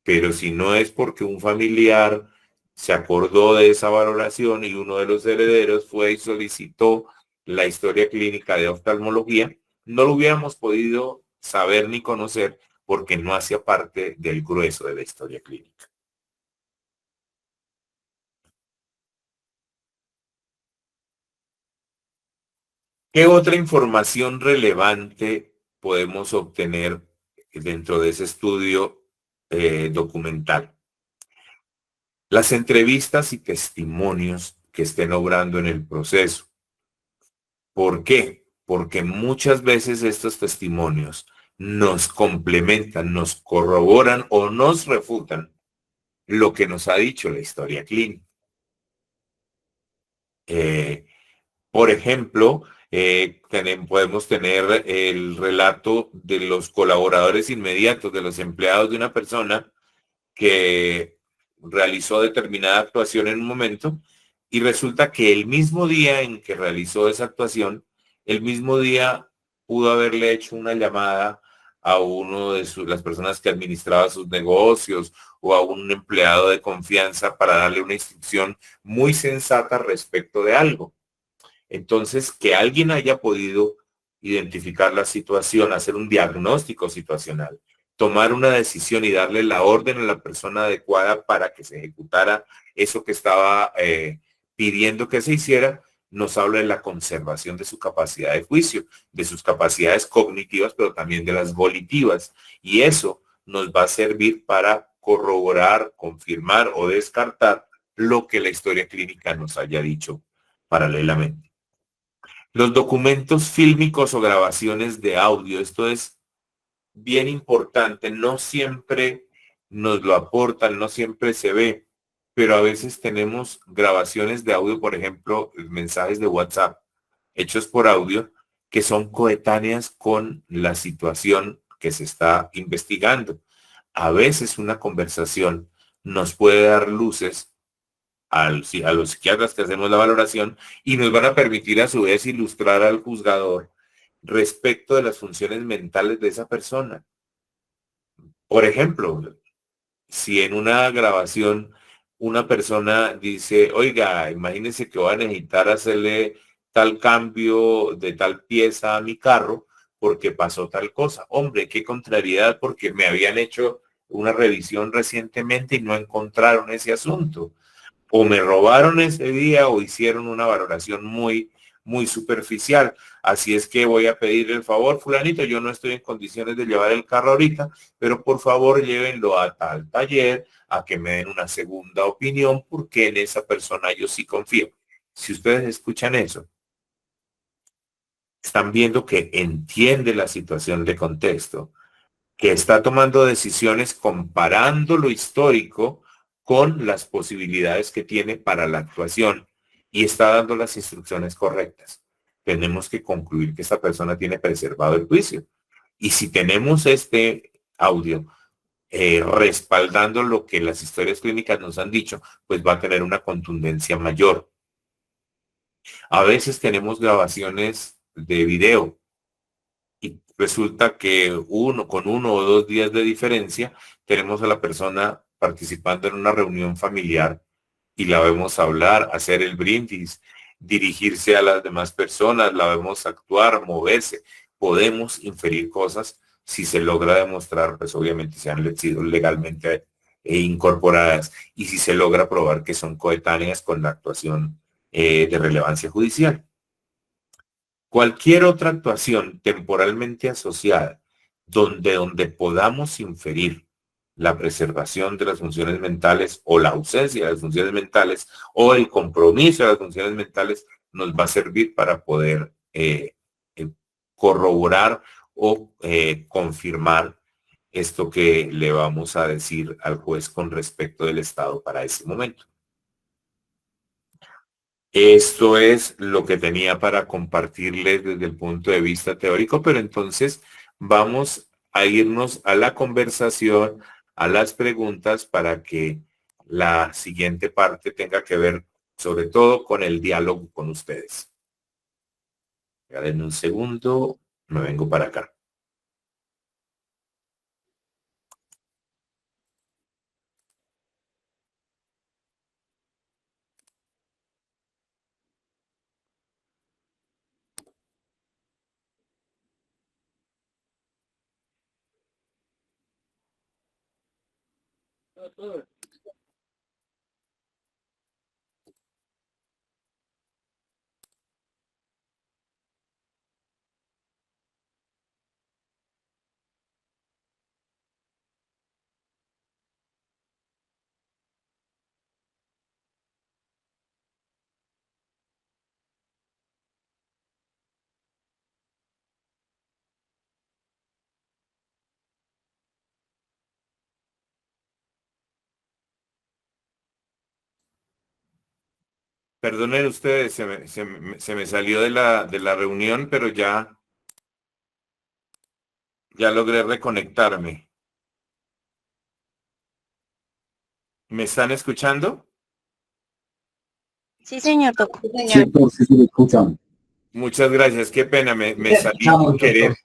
Pero si no es porque un familiar se acordó de esa valoración y uno de los herederos fue y solicitó la historia clínica de oftalmología, no lo hubiéramos podido saber ni conocer porque no hacía parte del grueso de la historia clínica. ¿Qué otra información relevante podemos obtener dentro de ese estudio documental? Las entrevistas y testimonios que estén obrando en el proceso. ¿Por qué? Porque muchas veces estos testimonios nos complementan, nos corroboran o nos refutan lo que nos ha dicho la historia clínica. Por ejemplo, podemos tener el relato de los colaboradores inmediatos, de los empleados de una persona que realizó determinada actuación en un momento y resulta que el mismo día en que realizó esa actuación, el mismo día pudo haberle hecho una llamada a uno de las personas que administraba sus negocios o a un empleado de confianza para darle una instrucción muy sensata respecto de algo. Entonces, que alguien haya podido identificar la situación, hacer un diagnóstico situacional, tomar una decisión y darle la orden a la persona adecuada para que se ejecutara eso que estaba pidiendo que se hiciera, nos habla de la conservación de su capacidad de juicio, de sus capacidades cognitivas, pero también de las volitivas. Y eso nos va a servir para corroborar, confirmar o descartar lo que la historia clínica nos haya dicho paralelamente. Los documentos fílmicos o grabaciones de audio, esto es bien importante, no siempre nos lo aportan, no siempre se ve, pero a veces tenemos grabaciones de audio, por ejemplo, mensajes de WhatsApp hechos por audio que son coetáneas con la situación que se está investigando. A veces una conversación nos puede dar luces a los psiquiatras que hacemos la valoración y nos van a permitir a su vez ilustrar al juzgador respecto de las funciones mentales de esa persona. Por ejemplo, si en una grabación una persona dice, oiga, imagínese que voy a necesitar hacerle tal cambio de tal pieza a mi carro porque pasó tal cosa. Hombre, qué contrariedad porque me habían hecho una revisión recientemente y no encontraron ese asunto. O me robaron ese día o hicieron una valoración muy superficial. Así es que voy a pedir el favor, fulanito, yo no estoy en condiciones de llevar el carro ahorita, pero por favor llévenlo a tal taller a que me den una segunda opinión porque en esa persona yo sí confío. Si ustedes escuchan eso, están viendo que entiende la situación de contexto, que está tomando decisiones comparando lo histórico con las posibilidades que tiene para la actuación y está dando las instrucciones correctas. Tenemos que concluir que esta persona tiene preservado el juicio. Y si tenemos este audio respaldando lo que las historias clínicas nos han dicho, pues va a tener una contundencia mayor. A veces tenemos grabaciones de video y resulta que con 1 o 2 días de diferencia tenemos a la persona participando en una reunión familiar y la vemos hablar, hacer el brindis, dirigirse a las demás personas, la vemos actuar, moverse. Podemos inferir cosas si se logra demostrar, pues obviamente se han sido legalmente incorporadas y si se logra probar que son coetáneas con la actuación de relevancia judicial. Cualquier otra actuación temporalmente asociada donde podamos inferir la preservación de las funciones mentales o la ausencia de las funciones mentales o el compromiso de las funciones mentales nos va a servir para poder corroborar o confirmar esto que le vamos a decir al juez con respecto del estado para ese momento. Esto es lo que tenía para compartirles desde el punto de vista teórico, pero entonces vamos a irnos a la conversación, a las preguntas para que la siguiente parte tenga que ver sobre todo con el diálogo con ustedes. Ya denme un segundo, me vengo para acá. Perdonen ustedes, se me salió de la reunión, pero ya logré reconectarme. ¿Me están escuchando? Sí, señor doctor. Sí, doctor, sí, lo escuchamos. Muchas gracias. Qué pena, me salí sin querer.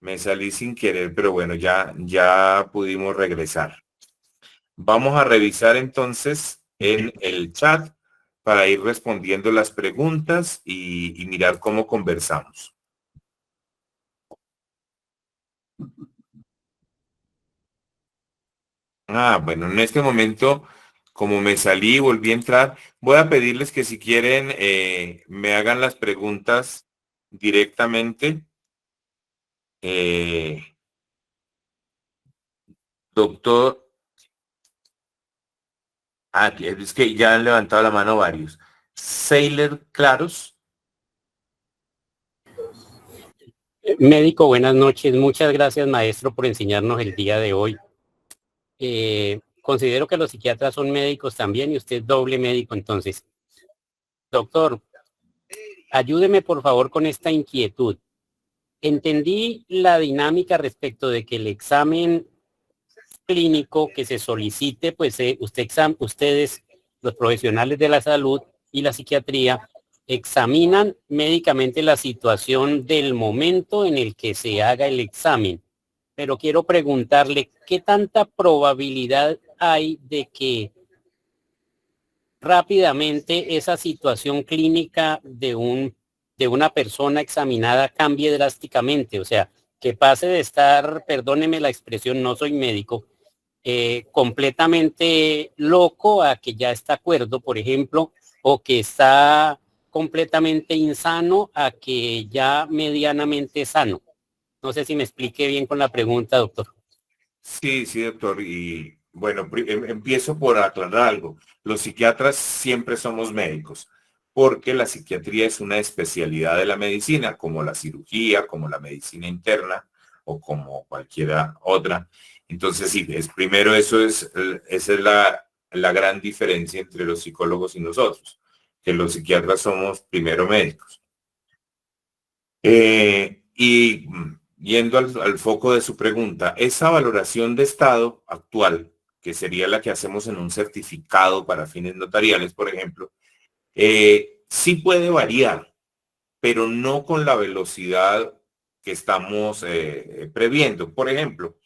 Me salí sin querer, pero bueno, ya pudimos regresar. Vamos a revisar entonces en el chat para ir respondiendo las preguntas y mirar cómo conversamos. Bueno, en este momento, como me salí y volví a entrar, voy a pedirles que si quieren me hagan las preguntas directamente. Doctor, es que ya han levantado la mano varios. Sailor Claros. Médico, buenas noches. Muchas gracias, maestro, por enseñarnos el día de hoy. Considero que los psiquiatras son médicos también y usted es doble médico, entonces. Doctor, ayúdeme por favor con esta inquietud. Entendí la dinámica respecto de que el examen clínico que se solicite, pues ustedes, los profesionales de la salud y la psiquiatría, examinan médicamente la situación del momento en el que se haga el examen. Pero quiero preguntarle, ¿qué tanta probabilidad hay de que rápidamente esa situación clínica de una persona examinada cambie drásticamente? O sea, que pase de estar, perdóneme la expresión, no soy médico, completamente loco a que ya está cuerdo, por ejemplo, o que está completamente insano a que ya medianamente sano. No sé si me expliqué bien con la pregunta, doctor. Sí, doctor. Y bueno, empiezo por aclarar algo. Los psiquiatras siempre somos médicos, porque la psiquiatría es una especialidad de la medicina, como la cirugía, como la medicina interna o como cualquiera otra. Entonces, sí, esa es la gran diferencia entre los psicólogos y nosotros, que los psiquiatras somos primero médicos. Y yendo al foco de su pregunta, esa valoración de estado actual, que sería la que hacemos en un certificado para fines notariales, por ejemplo, sí puede variar, pero no con la velocidad que estamos previendo. Por ejemplo,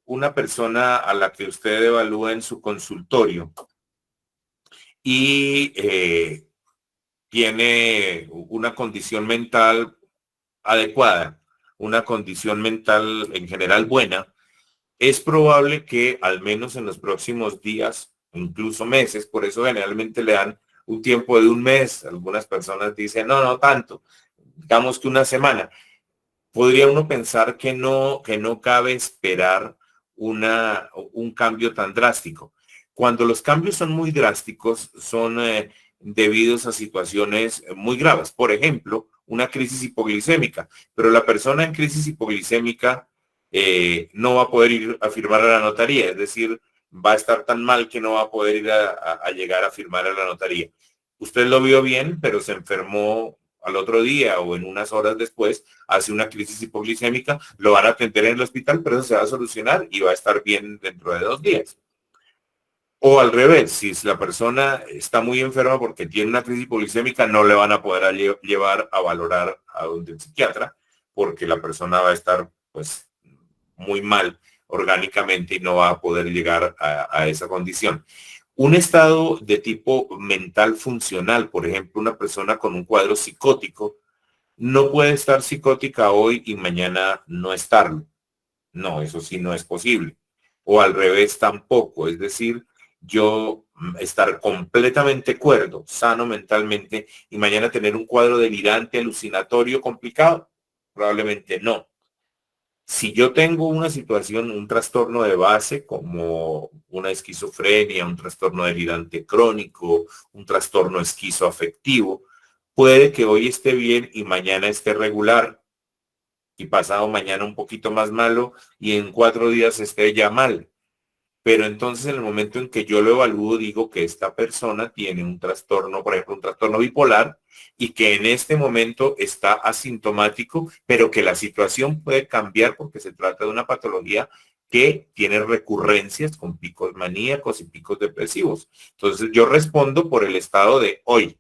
una persona a la que usted evalúa en su consultorio y tiene una condición mental adecuada, una condición mental en general buena, es probable que al menos en los próximos días, incluso meses, por eso generalmente le dan un tiempo de un mes, algunas personas dicen, no, no tanto, digamos que una semana. Podría uno pensar que no cabe esperar un cambio tan drástico. Cuando los cambios son muy drásticos, son debidos a situaciones muy graves. Por ejemplo, una crisis hipoglicémica. Pero la persona en crisis hipoglicémica no va a poder ir a firmar a la notaría. Es decir, va a estar tan mal que no va a poder ir a llegar a firmar a la notaría. Usted lo vio bien, pero se enfermó al otro día o en unas horas después, hace una crisis hipoglicémica, lo van a atender en el hospital, pero eso se va a solucionar y va a estar bien dentro de 2 días. O al revés, si la persona está muy enferma porque tiene una crisis hipoglicémica, no le van a poder llevar a valorar a donde el psiquiatra, porque la persona va a estar pues muy mal orgánicamente y no va a poder llegar a esa condición. Un estado de tipo mental funcional, por ejemplo, una persona con un cuadro psicótico, no puede estar psicótica hoy y mañana no estarlo. No, eso sí no es posible. O al revés tampoco. Es decir, yo estar completamente cuerdo, sano mentalmente y mañana tener un cuadro delirante, alucinatorio, complicado, probablemente no. Si yo tengo una situación, un trastorno de base como una esquizofrenia, un trastorno delirante crónico, un trastorno esquizoafectivo, puede que hoy esté bien y mañana esté regular y pasado mañana un poquito más malo y en 4 días esté ya mal. Pero entonces en el momento en que yo lo evalúo, digo que esta persona tiene un trastorno, por ejemplo, un trastorno bipolar, y que en este momento está asintomático, pero que la situación puede cambiar porque se trata de una patología que tiene recurrencias con picos maníacos y picos depresivos. Entonces yo respondo por el estado de hoy.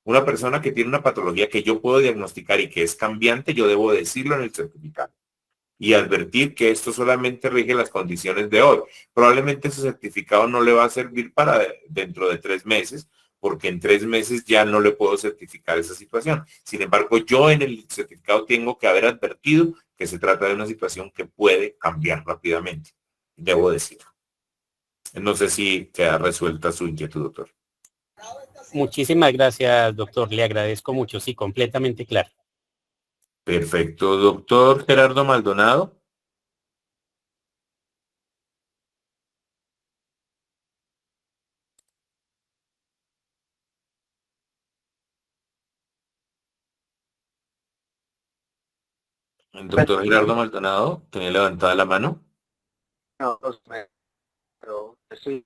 Una persona que tiene una patología que yo puedo diagnosticar y que es cambiante, yo debo decirlo en el certificado y advertir que esto solamente rige las condiciones de hoy. Probablemente ese certificado no le va a servir para dentro de 3 meses, porque en 3 meses ya no le puedo certificar esa situación. Sin embargo, yo en el certificado tengo que haber advertido que se trata de una situación que puede cambiar rápidamente. Debo decirlo. No sé si queda resuelta su inquietud, doctor. Muchísimas gracias, doctor. Le agradezco mucho. Sí, completamente claro. Perfecto. Doctor Gerardo Maldonado. El doctor Gerardo Maldonado tiene levantada la mano. No, pero estoy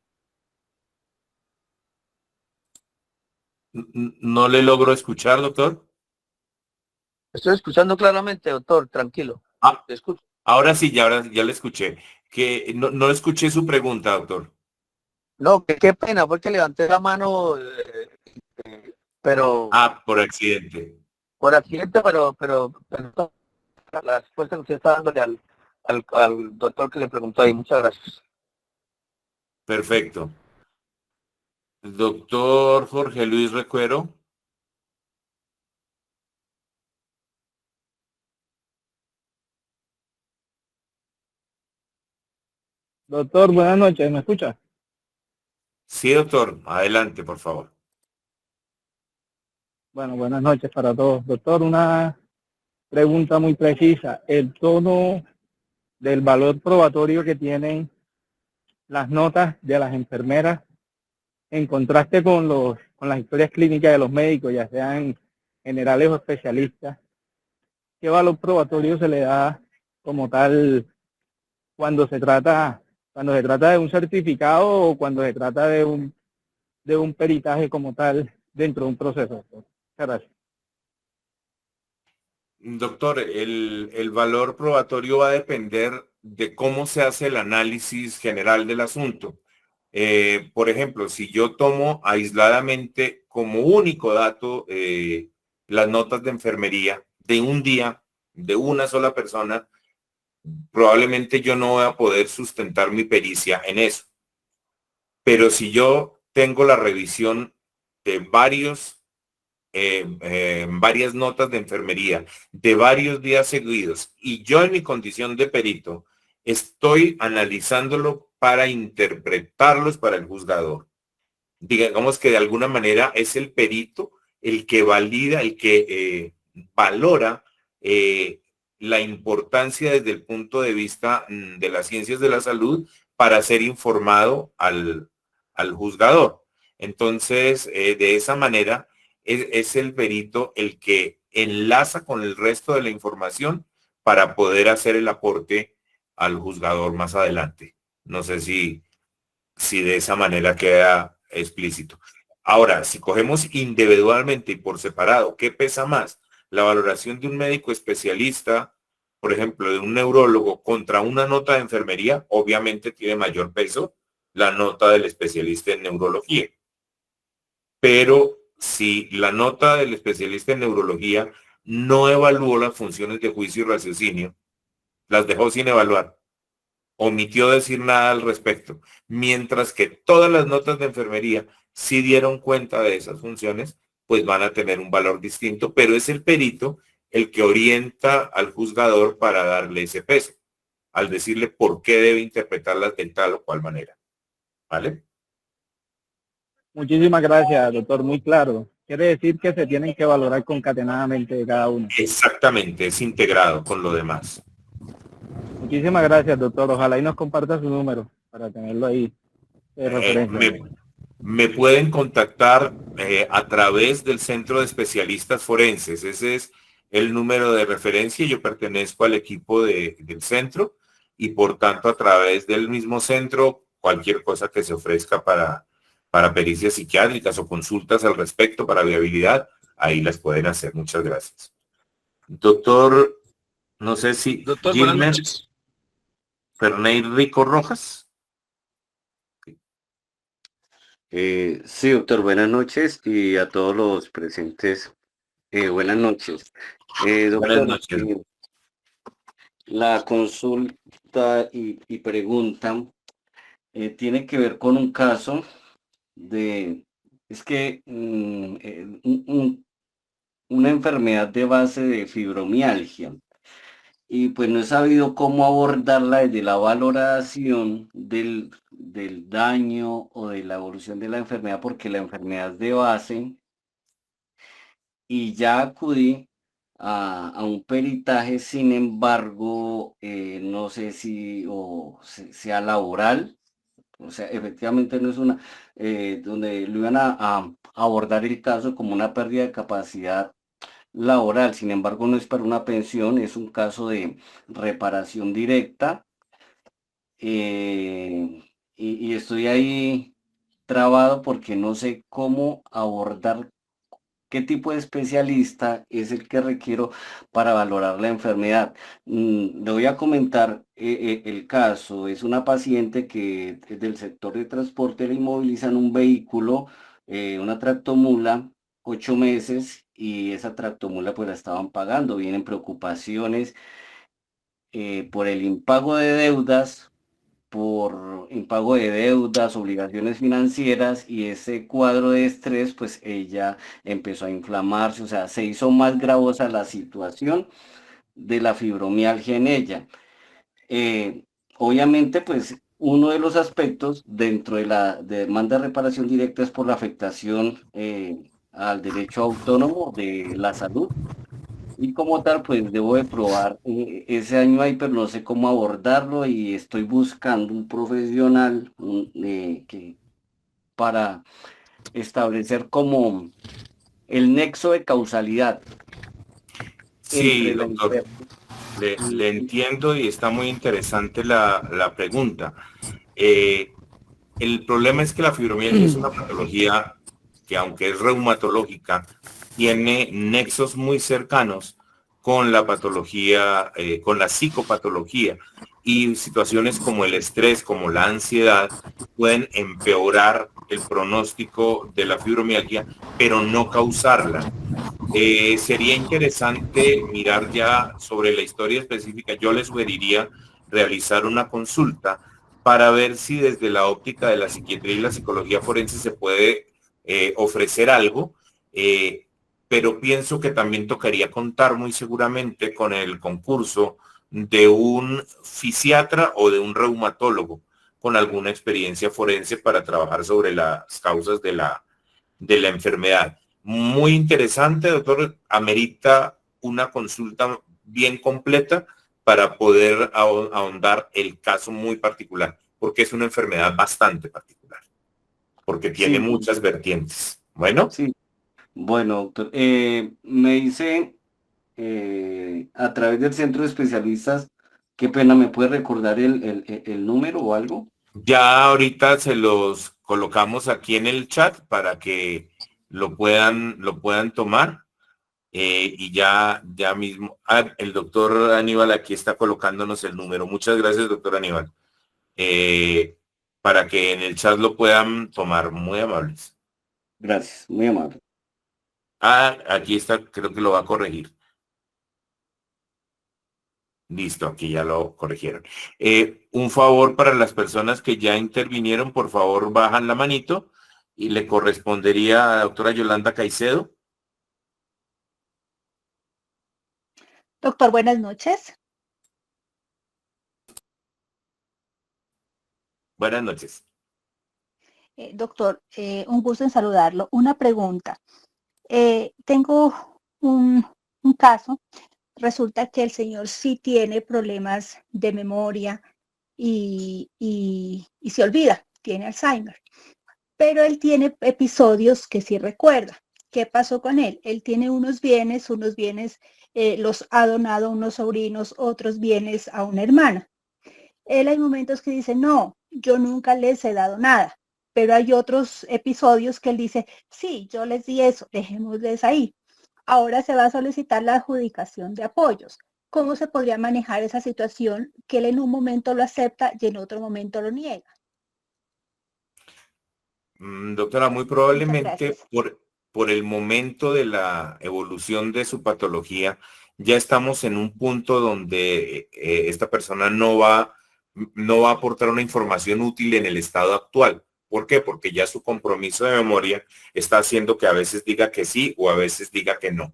No le logro escuchar, doctor. escuchando claramente, doctor, tranquilo. Ah, Te escucho. ahora sí, ahora ya le escuché. Que no escuché su pregunta, doctor. No, qué pena, fue que levanté la mano, pero Ah, por accidente. por accidente, pero la respuesta que usted está dándole al doctor que le preguntó ahí. Muchas gracias. Perfecto. Doctor Jorge Luis Recuero. Doctor, buenas noches, ¿me escucha? Sí, doctor. Adelante, por favor. Bueno, buenas noches para todos. Doctor, una pregunta muy precisa. El tono del valor probatorio que tienen las notas de las enfermeras en contraste con las historias clínicas de los médicos, ya sean generales o especialistas, ¿qué valor probatorio se le da como tal cuando se trata de un certificado o cuando se trata de un peritaje como tal dentro de un proceso, doctor? Muchas gracias. Doctor, el valor probatorio va a depender de cómo se hace el análisis general del asunto. Por ejemplo, si yo tomo aisladamente como único dato las notas de enfermería de un día, de una sola persona, probablemente yo no voy a poder sustentar mi pericia en eso. Pero si yo tengo la revisión de varias notas de enfermería de varios días seguidos y yo en mi condición de perito estoy analizándolo para interpretarlos para el juzgador digamos que de alguna manera es el perito el que valida, el que valora la importancia desde el punto de vista de las ciencias de la salud para ser informado al juzgador. Entonces, de esa manera, es el perito el que enlaza con el resto de la información para poder hacer el aporte al juzgador más adelante. No sé si de esa manera queda explícito. Ahora, si cogemos individualmente y por separado, ¿qué pesa más? La valoración de un médico especialista, por ejemplo, de un neurólogo contra una nota de enfermería, obviamente tiene mayor peso la nota del especialista en neurología. Pero si la nota del especialista en neurología no evaluó las funciones de juicio y raciocinio, las dejó sin evaluar, omitió decir nada al respecto, mientras que todas las notas de enfermería sí dieron cuenta de esas funciones, pues van a tener un valor distinto, pero es el perito el que orienta al juzgador para darle ese peso, al decirle por qué debe interpretarlas de tal o cual manera. ¿Vale? Muchísimas gracias, doctor, muy claro. Quiere decir que se tienen que valorar concatenadamente cada uno. Exactamente, es integrado con lo demás. Muchísimas gracias, doctor. Ojalá y nos comparta su número para tenerlo ahí de referencia. Me pueden contactar a través del Centro de Especialistas Forenses. Ese es el número de referencia. Yo pertenezco al equipo del centro y por tanto a través del mismo centro, cualquier cosa que se ofrezca para pericias psiquiátricas o consultas al respecto para viabilidad, ahí las pueden hacer. Muchas gracias. Doctor, no sé si... Doctor, Gilmer, buenas noches. Ferney Rico Rojas. Sí, doctor, buenas noches y a todos los presentes, buenas noches. Doctor, Buenas noches. La consulta y pregunta tiene que ver con un caso de, es que una enfermedad de base de fibromialgia. Y pues no he sabido cómo abordarla desde la valoración del daño o de la evolución de la enfermedad, porque la enfermedad es de base. Y ya acudí a un peritaje, sin embargo, no sé si sea laboral, o sea, efectivamente no es una, donde lo iban a abordar el caso como una pérdida de capacidad laboral, sin embargo no es para una pensión, es un caso de reparación directa, y estoy ahí trabado porque no sé cómo abordar qué tipo de especialista es el que requiero para valorar la enfermedad. Le voy a comentar el caso. Es una paciente que es del sector de transporte, le inmovilizan un vehículo, una tractomula, 8 meses, y esa tractomula pues la estaban pagando. Vienen preocupaciones por el impago de deudas, obligaciones financieras, y ese cuadro de estrés, pues ella empezó a inflamarse, o sea, se hizo más gravosa la situación de la fibromialgia en ella. Obviamente, pues uno de los aspectos dentro de la demanda de reparación directa es por la afectación al derecho autónomo de la salud. Y como tal, pues debo de probar ese año ahí, pero no sé cómo abordarlo y estoy buscando un profesional para establecer como el nexo de causalidad. Sí, doctor, le entiendo y está muy interesante la pregunta. El problema es que la fibromialgia es una patología que, aunque es reumatológica, tiene nexos muy cercanos con la patología, con la psicopatología, y situaciones como el estrés, como la ansiedad, pueden empeorar el pronóstico de la fibromialgia, pero no causarla. Sería interesante mirar ya sobre la historia específica. Yo les sugeriría realizar una consulta para ver si desde la óptica de la psiquiatría y la psicología forense se puede ofrecer algo, pero pienso que también tocaría contar muy seguramente con el concurso de un fisiatra o de un reumatólogo con alguna experiencia forense para trabajar sobre las causas de la enfermedad. Muy interesante, doctor. Amerita una consulta bien completa para poder ahondar el caso muy particular, porque es una enfermedad bastante particular, porque tiene Sí, muchas vertientes. Bueno. sí. Bueno, doctor, me dice a través del centro de especialistas, qué pena, ¿me puede recordar el número o algo? Ya ahorita se los colocamos aquí en el chat para que lo puedan tomar. Y ya mismo, el doctor Aníbal aquí está colocándonos el número. Muchas gracias, doctor Aníbal. Para que en el chat lo puedan tomar, muy amables. Gracias, muy amable. Aquí está, creo que lo va a corregir. Listo, aquí ya lo corrigieron. Un favor para las personas que ya intervinieron, por favor, bajan la manito y le correspondería a la doctora Yolanda Caicedo. Doctor, buenas noches. Buenas noches. Doctor, un gusto en saludarlo. Una pregunta. Tengo un caso. Resulta que el señor sí tiene problemas de memoria y se olvida, tiene Alzheimer. Pero él tiene episodios que sí recuerda. ¿Qué pasó con él? Él tiene unos bienes los ha donado a unos sobrinos, otros bienes a una hermana. Él hay momentos que dice, no, yo nunca les he dado nada, pero hay otros episodios que él dice, sí, yo les di eso, dejémosles ahí. Ahora se va a solicitar la adjudicación de apoyos. ¿Cómo se podría manejar esa situación que él en un momento lo acepta y en otro momento lo niega? Doctora, muy probablemente por el momento de la evolución de su patología, ya estamos en un punto donde esta persona no va a aportar una información útil en el estado actual. ¿Por qué? Porque ya su compromiso de memoria está haciendo que a veces diga que sí o a veces diga que no.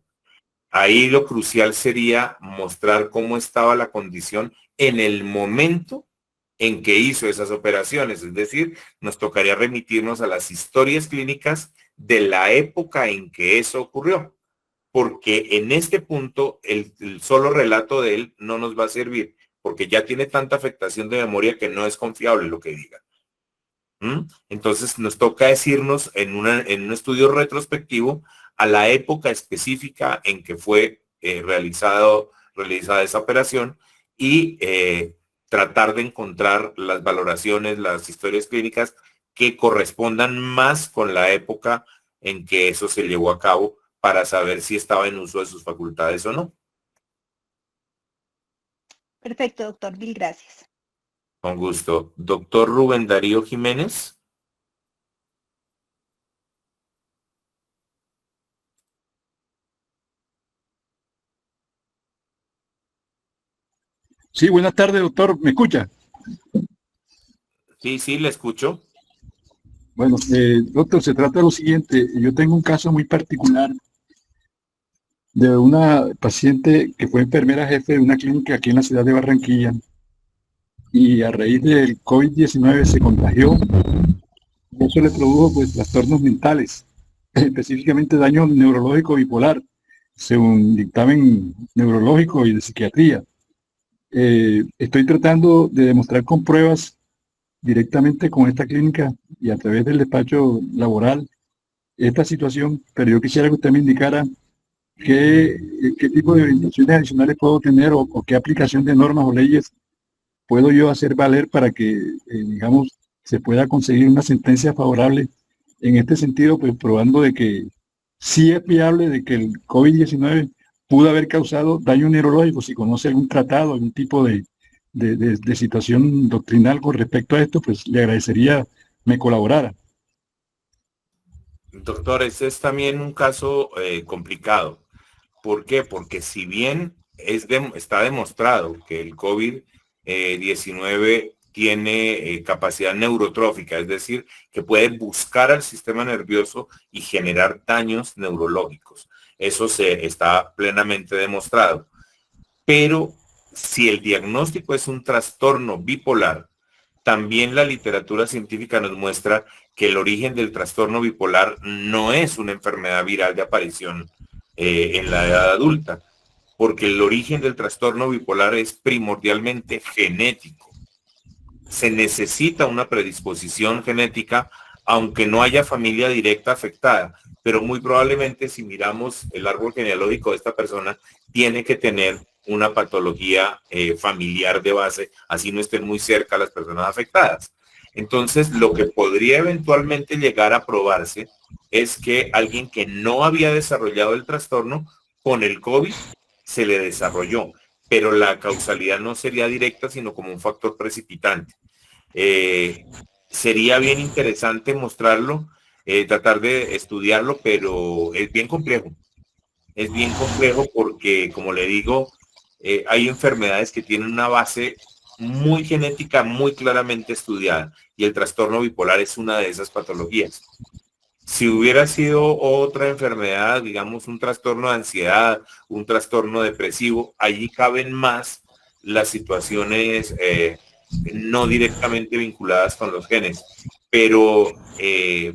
Ahí lo crucial sería mostrar cómo estaba la condición en el momento en que hizo esas operaciones. Es decir, nos tocaría remitirnos a las historias clínicas de la época en que eso ocurrió. Porque en este punto el solo relato de él no nos va a servir, porque ya tiene tanta afectación de memoria que no es confiable lo que diga. Entonces nos toca decirnos en un estudio retrospectivo a la época específica en que fue realizada esa operación y tratar de encontrar las valoraciones, las historias clínicas que correspondan más con la época en que eso se llevó a cabo para saber si estaba en uso de sus facultades o no. Perfecto, doctor. Mil gracias. Con gusto. Doctor Rubén Darío Jiménez. Sí, buenas tardes, doctor. ¿Me escucha? Sí, le escucho. Bueno, doctor, se trata de lo siguiente. Yo tengo un caso muy particular de una paciente que fue enfermera jefe de una clínica aquí en la ciudad de Barranquilla y a raíz del COVID-19 se contagió. Eso le produjo pues trastornos mentales, específicamente daño neurológico bipolar, según dictamen neurológico y de psiquiatría. Estoy tratando de demostrar con pruebas directamente con esta clínica y a través del despacho laboral esta situación, pero yo quisiera que usted me indicara qué tipo de orientaciones adicionales puedo tener o qué aplicación de normas o leyes puedo yo hacer valer para que, digamos, se pueda conseguir una sentencia favorable en este sentido, pues probando de que sí es viable de que el COVID-19 pudo haber causado daño neurológico. Si conoce algún tratado, algún tipo de situación doctrinal con respecto a esto, pues le agradecería me colaborara. Doctor, este es también un caso complicado. ¿Por qué? Porque si bien está demostrado que el COVID-19 tiene capacidad neurotrófica, es decir, que puede buscar al sistema nervioso y generar daños neurológicos. Eso está plenamente demostrado. Pero si el diagnóstico es un trastorno bipolar, también la literatura científica nos muestra que el origen del trastorno bipolar no es una enfermedad viral de aparición en la edad adulta, porque el origen del trastorno bipolar es primordialmente genético. Se necesita una predisposición genética, aunque no haya familia directa afectada, pero muy probablemente si miramos el árbol genealógico de esta persona, tiene que tener una patología familiar de base, así no estén muy cerca las personas afectadas. Entonces, lo que podría eventualmente llegar a probarse es que alguien que no había desarrollado el trastorno, con el COVID se le desarrolló, pero la causalidad no sería directa, sino como un factor precipitante. Sería bien interesante mostrarlo, tratar de estudiarlo, pero es bien complejo. Es bien complejo porque, como le digo, hay enfermedades que tienen una base muy genética, muy claramente estudiada, y el trastorno bipolar es una de esas patologías. Si hubiera sido otra enfermedad, digamos un trastorno de ansiedad, un trastorno depresivo, allí caben más las situaciones no directamente vinculadas con los genes, pero es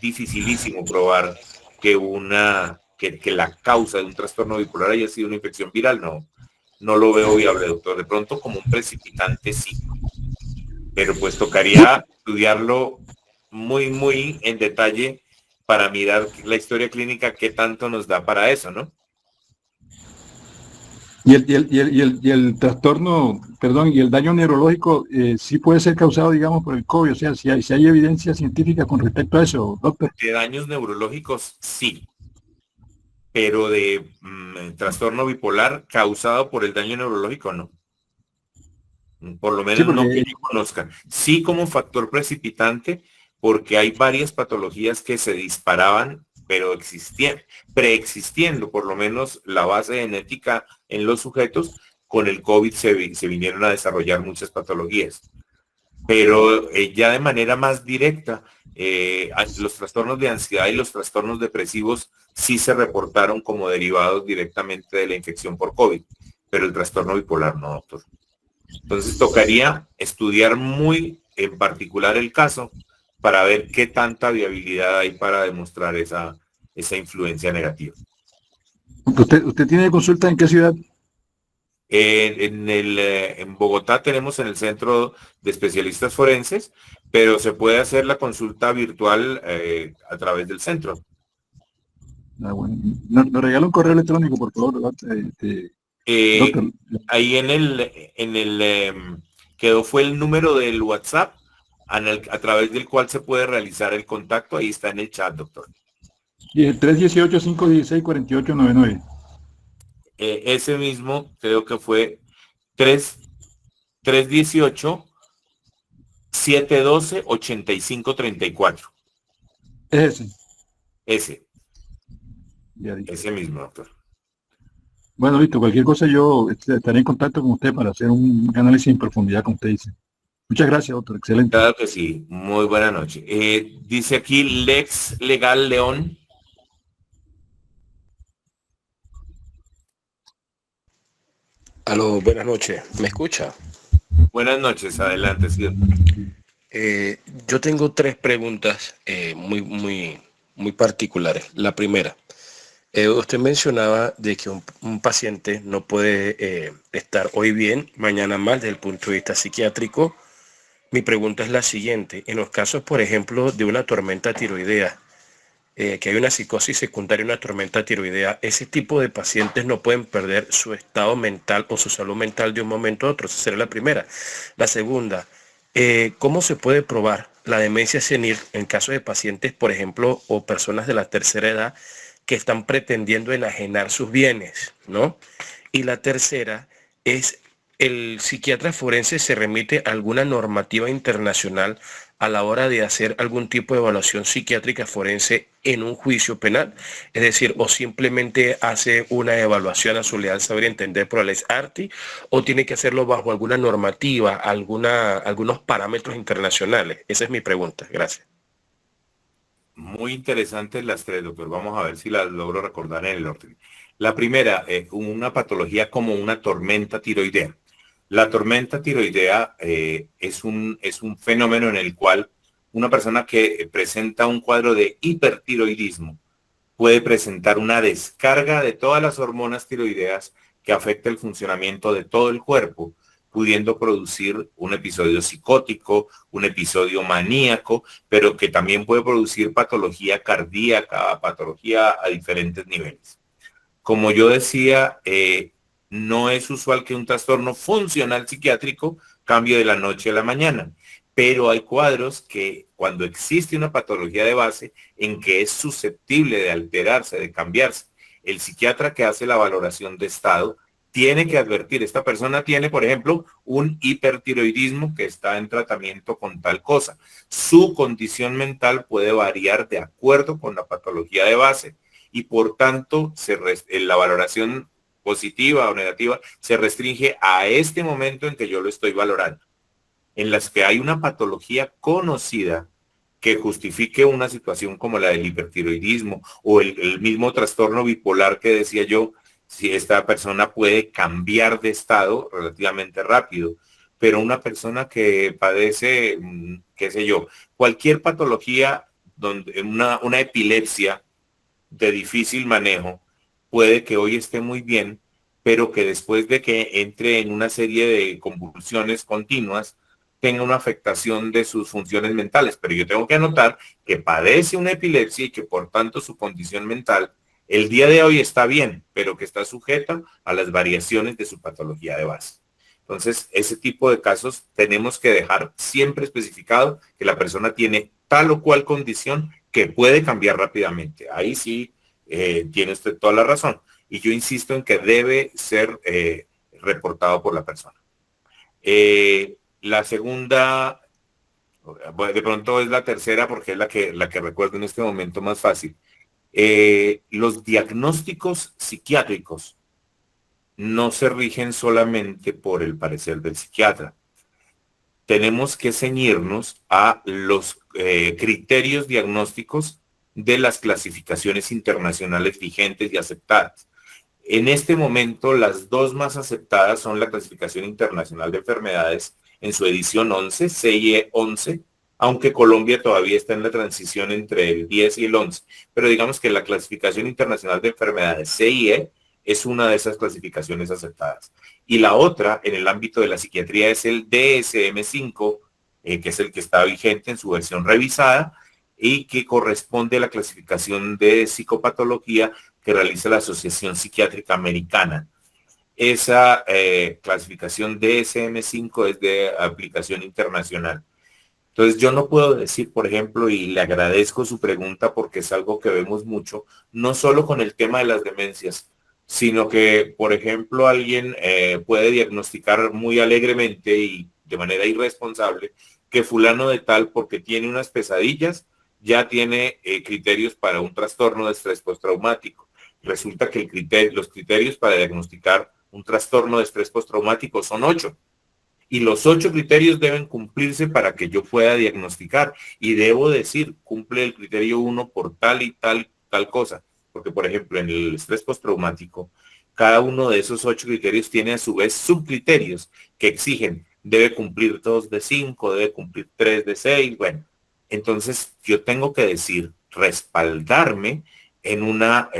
dificilísimo probar que que la causa de un trastorno bipolar haya sido una infección viral. No lo veo viable, doctor. De pronto como un precipitante sí, pero pues tocaría estudiarlo muy en detalle para mirar la historia clínica, qué tanto nos da para eso, ¿no? Y el trastorno, perdón, y el daño neurológico sí puede ser causado, digamos, por el COVID. O sea, si hay evidencia científica con respecto a eso, doctor. De daños neurológicos, sí, pero de trastorno bipolar causado por el daño neurológico, no. Por lo menos Sí, porque no que yo conozca. Sí como factor precipitante, porque hay varias patologías que se disparaban, pero preexistiendo por lo menos la base genética en los sujetos, con el COVID se vinieron a desarrollar muchas patologías. Pero ya de manera más directa, los trastornos de ansiedad y los trastornos depresivos sí se reportaron como derivados directamente de la infección por COVID, pero el trastorno bipolar no, doctor. Entonces tocaría estudiar muy en particular el caso para ver qué tanta viabilidad hay para demostrar esa influencia negativa. ¿Usted tiene consulta en qué ciudad? En Bogotá tenemos en el Centro de Especialistas Forenses, pero se puede hacer la consulta virtual a través del centro. Bueno. Nos regala un correo electrónico, por favor, doctor. Ahí fue el número del WhatsApp a través del cual se puede realizar el contacto. Ahí está en el chat, doctor. Y el 318-516-4899. Ese mismo creo que fue 318-712-8534. Ese. Ese mismo, doctor. Bueno, listo. Cualquier cosa yo estaré en contacto con usted para hacer un análisis en profundidad, como usted dice. Muchas gracias, doctor. Excelente. Claro que sí. Muy buena noche. Dice aquí Lex Legal León. Aló, buenas noches. ¿Me escucha? Buenas noches. Adelante, sí. Yo tengo 3 preguntas muy particulares. La primera, usted mencionaba de que un paciente no puede estar hoy bien, mañana mal desde el punto de vista psiquiátrico. Mi pregunta es la siguiente. En los casos, por ejemplo, de una tormenta tiroidea, que hay una psicosis secundaria, una tormenta tiroidea, ese tipo de pacientes no pueden perder su estado mental o su salud mental de un momento a otro. Esa sería la primera. La segunda, ¿cómo se puede probar la demencia senil en caso de pacientes, por ejemplo, o personas de la tercera edad que están pretendiendo enajenar sus bienes, ¿no? Y la tercera es, ¿el psiquiatra forense se remite a alguna normativa internacional a la hora de hacer algún tipo de evaluación psiquiátrica forense en un juicio penal? Es decir, o simplemente hace una evaluación a su leal saber entender por la ley ARTI, o tiene que hacerlo bajo alguna normativa, algunos parámetros internacionales. Esa es mi pregunta. Gracias. Muy interesantes las 3, doctor. Vamos a ver si las logro recordar en el orden. La primera, una patología como una tormenta tiroidea. La tormenta tiroidea es un fenómeno en el cual una persona que presenta un cuadro de hipertiroidismo puede presentar una descarga de todas las hormonas tiroideas que afecta el funcionamiento de todo el cuerpo, pudiendo producir un episodio psicótico, un episodio maníaco, pero que también puede producir patología cardíaca, patología a diferentes niveles. Como yo decía, no es usual que un trastorno funcional psiquiátrico cambie de la noche a la mañana, pero hay cuadros que cuando existe una patología de base en que es susceptible de alterarse, de cambiarse, el psiquiatra que hace la valoración de estado tiene que advertir, esta persona tiene, por ejemplo, un hipertiroidismo que está en tratamiento con tal cosa. Su condición mental puede variar de acuerdo con la patología de base y por tanto la valoración positiva o negativa se restringe a este momento en que yo lo estoy valorando. En las que hay una patología conocida que justifique una situación como la del hipertiroidismo o el mismo trastorno bipolar que decía yo, si esta persona puede cambiar de estado relativamente rápido, pero una persona que padece, qué sé yo, cualquier patología, donde una epilepsia de difícil manejo, puede que hoy esté muy bien, pero que después de que entre en una serie de convulsiones continuas, tenga una afectación de sus funciones mentales. Pero yo tengo que anotar que padece una epilepsia y que por tanto su condición mental el día de hoy está bien, pero que está sujeta a las variaciones de su patología de base. Entonces, ese tipo de casos tenemos que dejar siempre especificado que la persona tiene tal o cual condición que puede cambiar rápidamente. Ahí sí tiene usted toda la razón. Y yo insisto en que debe ser reportado por la persona. La segunda, de pronto es la tercera porque es la que recuerdo en este momento más fácil. Los diagnósticos psiquiátricos no se rigen solamente por el parecer del psiquiatra. Tenemos que ceñirnos a los criterios diagnósticos de las clasificaciones internacionales vigentes y aceptadas. En este momento, las dos más aceptadas son la Clasificación Internacional de Enfermedades en su edición 11, CIE 11, aunque Colombia todavía está en la transición entre el 10 y el 11. Pero digamos que la Clasificación Internacional de Enfermedades, CIE, es una de esas clasificaciones aceptadas. Y la otra, en el ámbito de la psiquiatría, es el DSM-5, que es el que está vigente en su versión revisada y que corresponde a la clasificación de psicopatología que realiza la Asociación Psiquiátrica Americana. Esa clasificación DSM-5 es de aplicación internacional. Entonces yo no puedo decir, por ejemplo, y le agradezco su pregunta porque es algo que vemos mucho, no solo con el tema de las demencias, sino que, por ejemplo, alguien puede diagnosticar muy alegremente y de manera irresponsable que fulano de tal, porque tiene unas pesadillas, ya tiene criterios para un trastorno de estrés postraumático. Resulta que los criterios para diagnosticar un trastorno de estrés postraumático son 8. Y los 8 criterios deben cumplirse para que yo pueda diagnosticar. Y debo decir, cumple el criterio 1 por tal y tal cosa. Porque, por ejemplo, en el estrés postraumático, cada uno de esos 8 criterios tiene a su vez subcriterios que exigen, debe cumplir 2 de 5, debe cumplir 3 de 6, bueno. Entonces, yo tengo que decir, respaldarme en una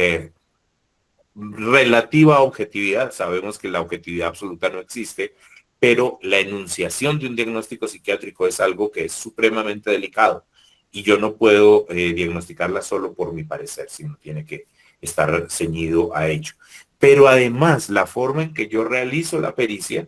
relativa objetividad. Sabemos que la objetividad absoluta no existe, pero la enunciación de un diagnóstico psiquiátrico es algo que es supremamente delicado y yo no puedo diagnosticarla solo por mi parecer, sino tiene que estar ceñido a ello. Pero además, la forma en que yo realizo la pericia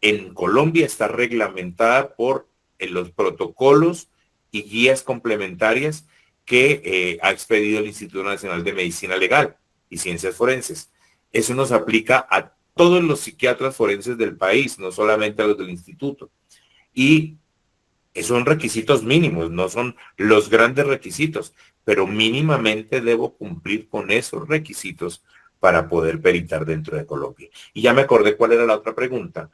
en Colombia está reglamentada por los protocolos y guías complementarias que ha expedido el Instituto Nacional de Medicina Legal y Ciencias Forenses. Eso nos aplica a todos los psiquiatras forenses del país, no solamente a los del instituto. Y son requisitos mínimos, no son los grandes requisitos, pero mínimamente debo cumplir con esos requisitos para poder peritar dentro de Colombia. Y ya me acordé cuál era la otra pregunta.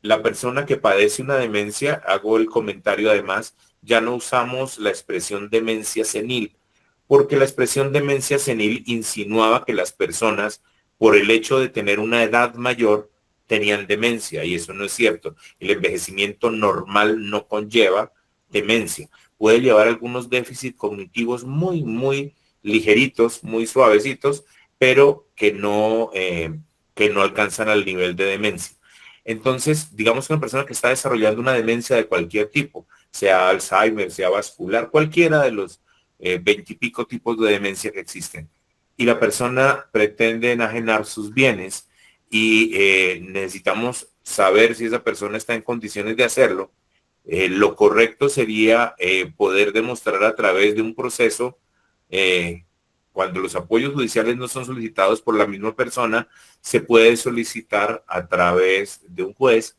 La persona que padece una demencia, hago el comentario además, ya no usamos la expresión demencia senil, porque la expresión demencia senil insinuaba que las personas, por el hecho de tener una edad mayor, tenían demencia, y eso no es cierto. El envejecimiento normal no conlleva demencia. Puede llevar algunos déficits cognitivos muy, muy ligeritos, muy suavecitos, pero que no alcanzan al nivel de demencia. Entonces, digamos que una persona que está desarrollando una demencia de cualquier tipo, sea Alzheimer, sea vascular, cualquiera de los 20 y pico tipos de demencia que existen, y la persona pretende enajenar sus bienes y necesitamos saber si esa persona está en condiciones de hacerlo, lo correcto sería poder demostrar a través de un proceso, cuando los apoyos judiciales no son solicitados por la misma persona, se puede solicitar a través de un juez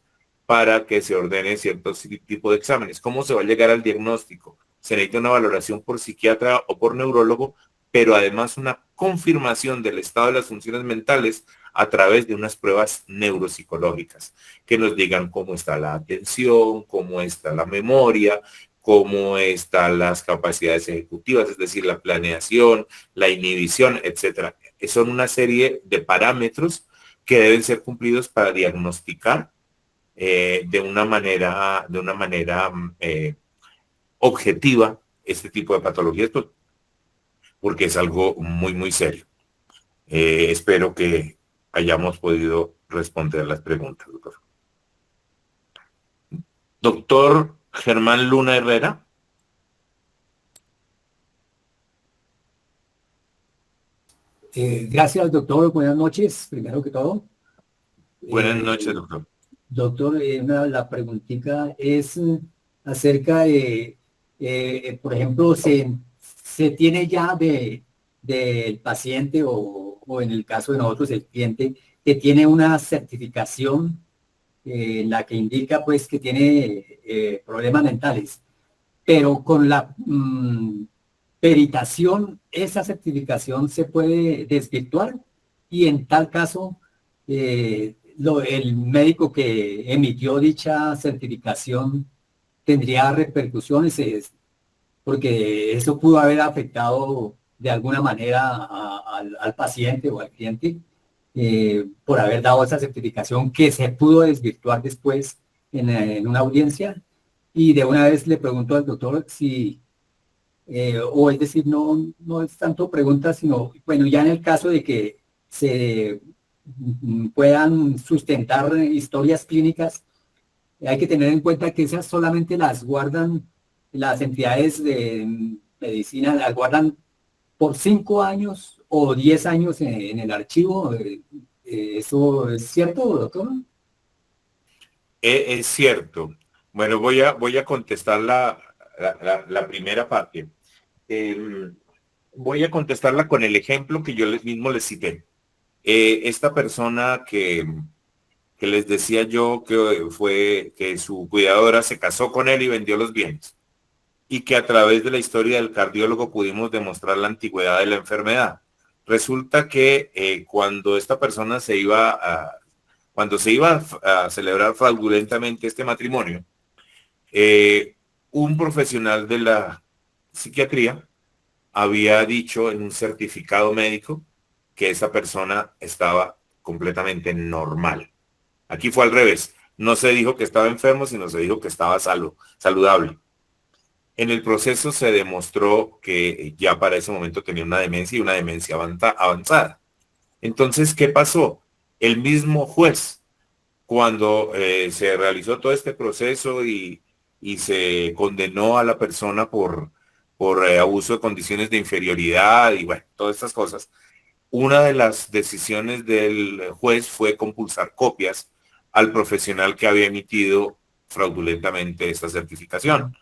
para que se ordene cierto tipo de exámenes. ¿Cómo se va a llegar al diagnóstico? Se necesita una valoración por psiquiatra o por neurólogo, pero además una confirmación del estado de las funciones mentales a través de unas pruebas neuropsicológicas que nos digan cómo está la atención, cómo está la memoria, cómo están las capacidades ejecutivas, es decir, la planeación, la inhibición, etcétera. Son una serie de parámetros que deben ser cumplidos para diagnosticar de una manera objetiva este tipo de patologías, porque es algo muy, muy serio. Espero que hayamos podido responder las preguntas, doctor. Doctor Germán Luna Herrera. Gracias, doctor. Buenas noches, primero que todo. Buenas noches, doctor. Doctor, la preguntita es acerca de, por ejemplo, se tiene ya del paciente o en el caso de nosotros, el cliente, que tiene una certificación en la que indica pues que tiene problemas mentales, pero con la peritación, esa certificación se puede desvirtuar y en tal caso el médico que emitió dicha certificación tendría repercusiones, porque eso pudo haber afectado de alguna manera al paciente o al cliente por haber dado esa certificación que se pudo desvirtuar después en una audiencia. Y de una vez le pregunto al doctor si, o es decir, no es tanto pregunta, sino, bueno, ya en el caso de que se puedan sustentar historias clínicas, hay que tener en cuenta que esas solamente las guardan las entidades de medicina, las guardan por 5 años o 10 años en el archivo. ¿Eso es cierto, doctor? Es cierto. Bueno, voy a contestar la primera parte. Voy a contestarla con el ejemplo que yo mismo les cité. Esta persona que les decía yo que su cuidadora se casó con él y vendió los bienes, y que a través de la historia del cardiólogo pudimos demostrar la antigüedad de la enfermedad. Resulta que cuando esta persona se iba a celebrar fraudulentamente este matrimonio, un profesional de la psiquiatría había dicho en un certificado médico que esa persona estaba completamente normal. Aquí fue al revés. No se dijo que estaba enfermo, sino se dijo que estaba saludable. En el proceso se demostró que ya para ese momento tenía una demencia y una demencia avanzada. Entonces, ¿qué pasó? El mismo juez, cuando se realizó todo este proceso y se condenó a la persona por abuso de condiciones de inferioridad y bueno, todas estas cosas, una de las decisiones del juez fue compulsar copias al profesional que había emitido fraudulentamente esta certificación.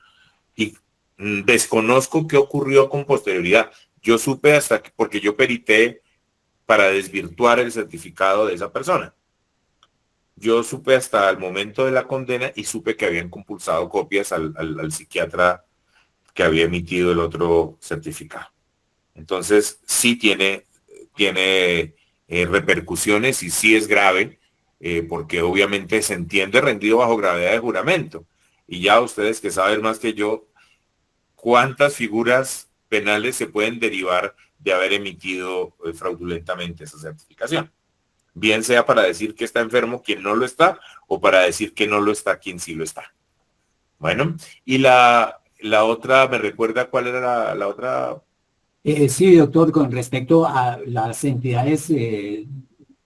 Y desconozco qué ocurrió con posterioridad. Yo supe porque yo perité para desvirtuar el certificado de esa persona. Yo supe hasta el momento de la condena y supe que habían compulsado copias al psiquiatra que había emitido el otro certificado. Entonces, sí tiene repercusiones y sí es grave, porque obviamente se entiende rendido bajo gravedad de juramento. Y ya ustedes que saben más que yo, ¿cuántas figuras penales se pueden derivar de haber emitido fraudulentamente esa certificación? bien sea para decir que está enfermo quien no lo está, o para decir que no lo está quien sí lo está. Bueno, y la otra, ¿me recuerda cuál era la otra? Sí, doctor, con respecto a las entidades,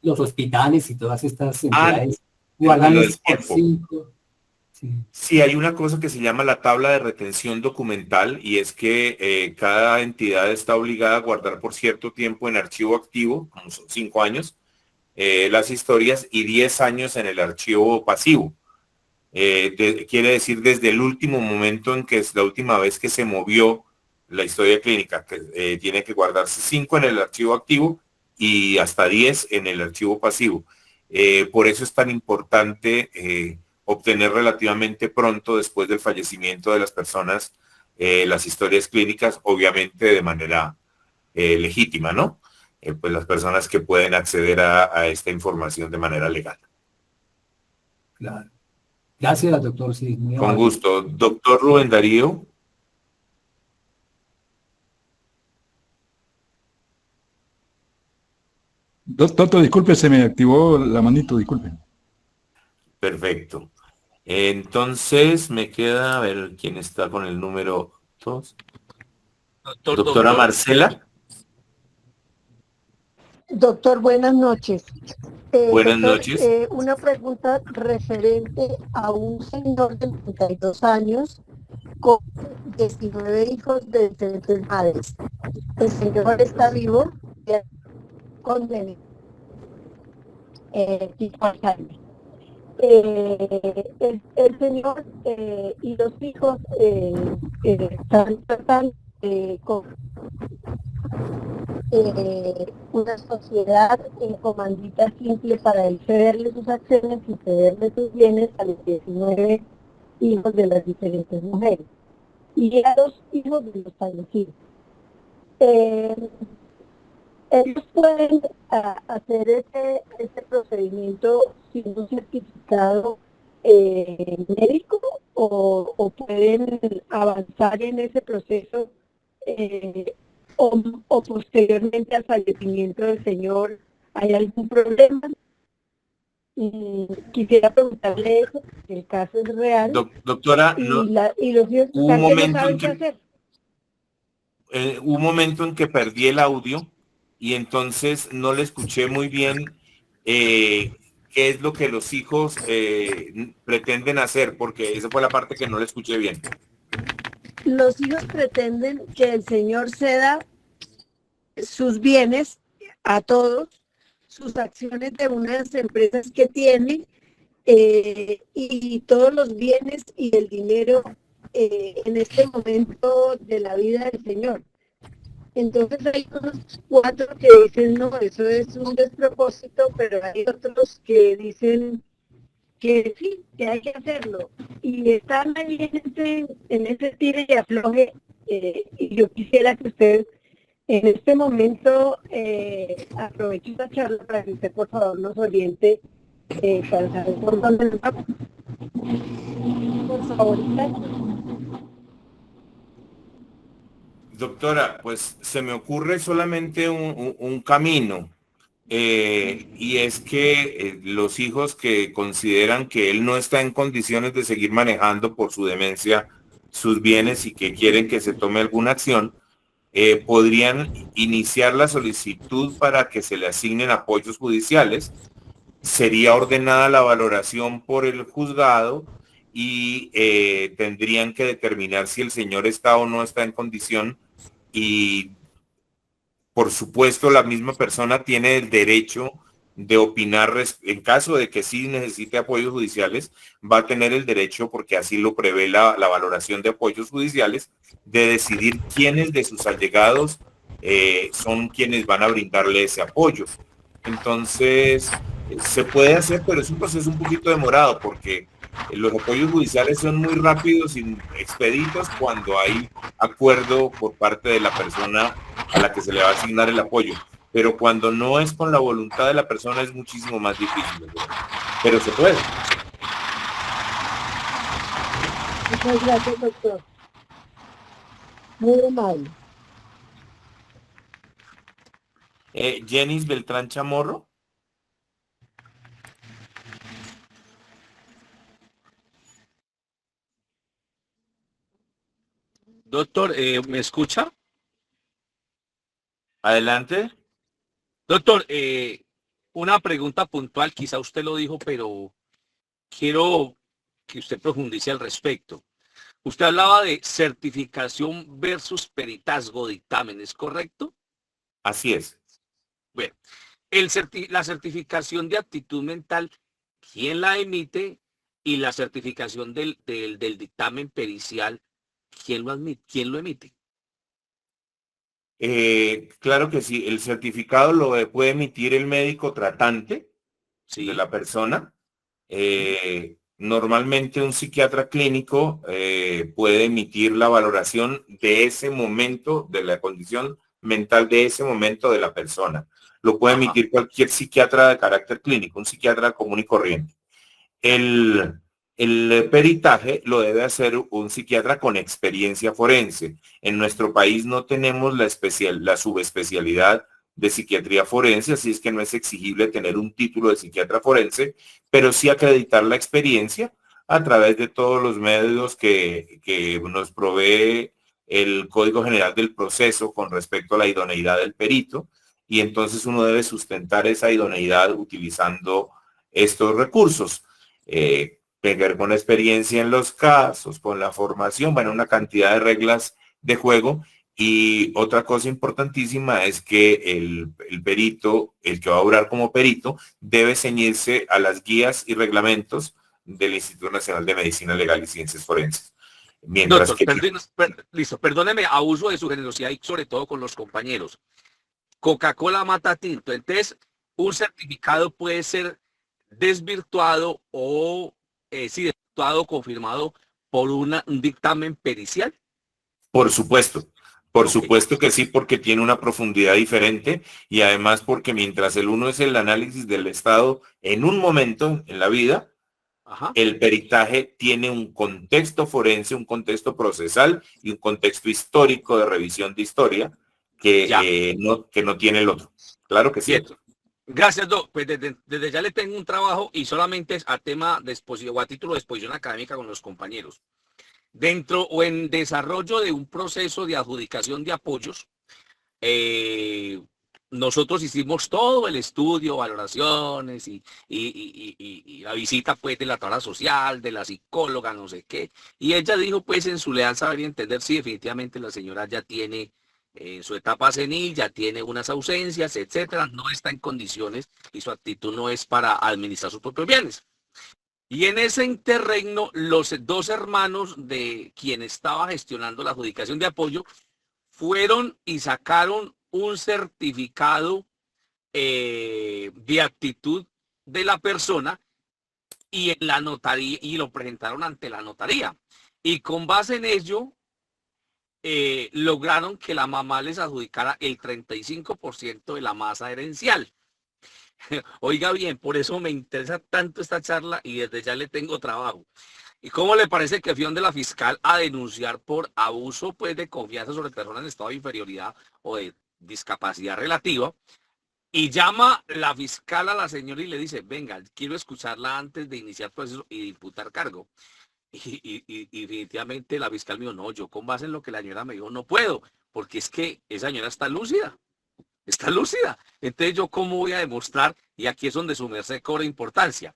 los hospitales y todas estas Ah, entidades, guardan lo es del por tiempo. 5. Sí. Sí, hay una cosa que se llama la tabla de retención documental y es que cada entidad está obligada a guardar por cierto tiempo en archivo activo, como son 5 años, las historias y 10 años en el archivo pasivo. Quiere decir desde el último momento en que es la última vez que se movió la historia clínica, que tiene que guardarse 5 en el archivo activo y hasta 10 en el archivo pasivo. Por eso es tan importante obtener relativamente pronto, después del fallecimiento de las personas, las historias clínicas, obviamente de manera legítima, ¿no? Pues las personas que pueden acceder a esta información de manera legal. Claro. Gracias, doctor. Sí, muy Con amable. gusto. Doctor Rubén Darío. Doctor, disculpe, se me activó la manito, disculpe. Perfecto. Entonces me queda a ver quién está con el número 2. Doctora Marcela. Doctor, buenas noches. Buenas Doctor, noches. una pregunta referente a un señor de 92 años con 19 hijos de diferentes madres. El señor está vivo con tipo Alzheimer. El señor y los hijos están tratando con una sociedad en comandita simple para él cederle sus acciones y cederle sus bienes a los 19 hijos de las diferentes mujeres y a los hijos de los fallecidos. Ellos pueden hacer ese procedimiento sin un certificado médico o pueden avanzar en ese proceso o posteriormente al fallecimiento del señor hay algún problema. Quisiera preguntarle eso, porque el caso es real. Doctora, y, no, y los hijos hubo un no momento saben en qué que hacer. hubo un momento en que perdí el audio y entonces no le escuché muy bien qué es lo que los hijos pretenden hacer, porque esa fue la parte que no le escuché bien. Los hijos pretenden que el señor ceda sus bienes a todos, sus acciones de unas empresas que tiene y todos los bienes y el dinero en este momento de la vida del señor. Entonces hay unos 4 que dicen, no, eso es un despropósito, pero hay otros que dicen que sí, que hay que hacerlo. Y están ahí en ese tire y afloje, y yo quisiera que usted en este momento aproveche esta charla para que usted por favor nos oriente para saber por dónde nos vamos. Por favor, Doctora, pues se me ocurre solamente un camino, y es que los hijos que consideran que él no está en condiciones de seguir manejando por su demencia sus bienes y que quieren que se tome alguna acción, podrían iniciar la solicitud para que se le asignen apoyos judiciales. Sería ordenada la valoración por el juzgado y tendrían que determinar si el señor está o no está en condición. Y por supuesto la misma persona tiene el derecho de opinar en caso de que sí necesite apoyos judiciales, va a tener el derecho, porque así lo prevé la valoración de apoyos judiciales, de decidir quiénes de sus allegados son quienes van a brindarle ese apoyo. Entonces, se puede hacer, pero es un proceso un poquito demorado, porque los apoyos judiciales son muy rápidos y expeditos cuando hay acuerdo por parte de la persona a la que se le va a asignar el apoyo. Pero cuando no es con la voluntad de la persona es muchísimo más difícil, ¿no? Pero se puede. muchas gracias, doctor. Muy amable. Jenis Beltrán Chamorro. Doctor, ¿me escucha? Adelante. Doctor, una pregunta puntual, quizá usted lo dijo, pero quiero que usted profundice al respecto. Usted hablaba de certificación versus peritazgo dictamen, ¿es correcto? Así es. Bueno, la certificación de aptitud mental, ¿quién la emite? Y la certificación del dictamen pericial, ¿quién lo emite? Claro que sí, el certificado lo puede emitir el médico tratante de la persona. Normalmente un psiquiatra clínico puede emitir la valoración de ese momento, de la condición mental de ese momento de la persona. Lo puede emitir cualquier psiquiatra de carácter clínico, un psiquiatra común y corriente. El peritaje lo debe hacer un psiquiatra con experiencia forense. En nuestro país no tenemos la subespecialidad de psiquiatría forense, así es que no es exigible tener un título de psiquiatra forense, pero sí acreditar la experiencia a través de todos los medios que nos provee el Código General del Proceso con respecto a la idoneidad del perito, y entonces uno debe sustentar esa idoneidad utilizando estos recursos. Pegar con experiencia en los casos, con la formación, bueno, una cantidad de reglas de juego. Y otra cosa importantísima es que el perito, el que va a obrar como perito, debe ceñirse a las guías y reglamentos del Instituto Nacional de Medicina Legal y Ciencias Forenses. Mientras Doctor, que... listo, perdóneme, abuso de su generosidad y sobre todo con los compañeros. Coca-Cola mata tinto, entonces un certificado puede ser desvirtuado o sí, desvirtuado, confirmado por un dictamen pericial. Por supuesto. Por supuesto que sí, porque tiene una profundidad diferente y además porque mientras el uno es el análisis del estado en un momento en la vida, el peritaje tiene un contexto forense, un contexto procesal y un contexto histórico de revisión de historia que no tiene el otro. Claro que sí. Bien. Gracias, Doc. Pues desde ya le tengo un trabajo y solamente es a tema de exposición o a título de exposición académica con los compañeros. Dentro o en desarrollo de un proceso de adjudicación de apoyos, nosotros hicimos todo el estudio, valoraciones y la visita pues de la tabla social, de la psicóloga, no sé qué. Y ella dijo pues en su leal saber y entender si definitivamente la señora ya tiene su etapa senil, ya tiene unas ausencias, etcétera, no está en condiciones y su actitud no es para administrar sus propios bienes. Y en ese interregno, los dos hermanos de quien estaba gestionando la adjudicación de apoyo fueron y sacaron un certificado de actitud de la persona y en la notaría y lo presentaron ante la notaría. Y con base en ello, lograron que la mamá les adjudicara el 35% de la masa herencial. Oiga bien, por eso me interesa tanto esta charla y desde ya le tengo trabajo. ¿Y cómo le parece que fue de la fiscal a denunciar por abuso pues, de confianza sobre personas en estado de inferioridad o de discapacidad relativa? Y llama la fiscal a la señora y le dice, venga, quiero escucharla antes de iniciar proceso y de imputar cargo. Y definitivamente la fiscal me dijo, no, yo con base en lo que la señora me dijo no puedo, porque es que esa señora está lúcida. Está lúcida. Entonces, ¿yo cómo voy a demostrar? Y aquí es donde su merced cobra importancia.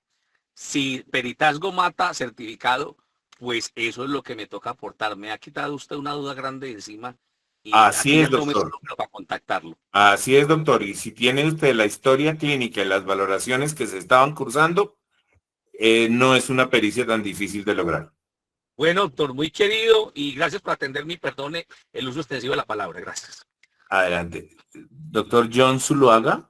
Si peritazgo mata certificado, pues eso es lo que me toca aportar. Me ha quitado usted una duda grande encima. Y así es, doctor. Para contactarlo. Así es, doctor. Y si tiene usted la historia clínica y las valoraciones que se estaban cursando, no es una pericia tan difícil de lograr. Bueno, doctor, muy querido, y gracias por atenderme y perdone el uso extensivo de la palabra. Gracias. Adelante. Doctor John Zuluaga.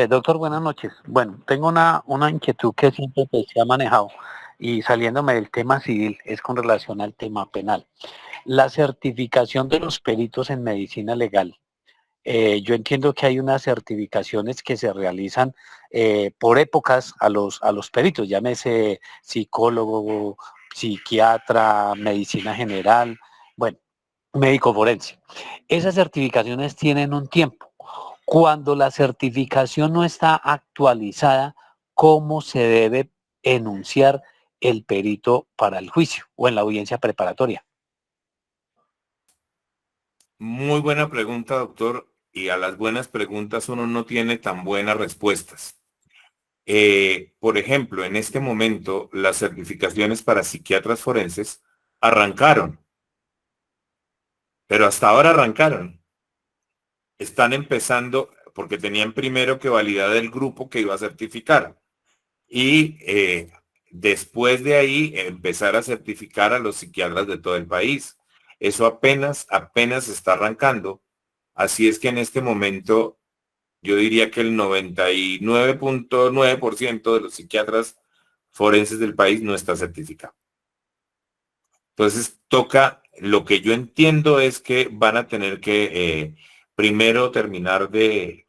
Doctor, buenas noches. Bueno, tengo una inquietud que siempre pues, se ha manejado y saliéndome del tema civil es con relación al tema penal. La certificación de los peritos en medicina legal. Yo entiendo que hay unas certificaciones que se realizan por épocas a los peritos, llámese psicólogo, psiquiatra, medicina general, bueno, médico forense. Esas certificaciones tienen un tiempo. Cuando la certificación no está actualizada, ¿cómo se debe enunciar el perito para el juicio o en la audiencia preparatoria? Muy buena pregunta, doctor. Y a las buenas preguntas uno no tiene tan buenas respuestas. Por ejemplo, en este momento, las certificaciones para psiquiatras forenses arrancaron, pero hasta ahora arrancaron. Están empezando porque tenían primero que validar el grupo que iba a certificar y después de ahí empezar a certificar a los psiquiatras de todo el país. Eso apenas está arrancando. Así es que en este momento yo diría que el 99.9% de los psiquiatras forenses del país no está certificado. Entonces toca, lo que yo entiendo es que van a tener que primero terminar de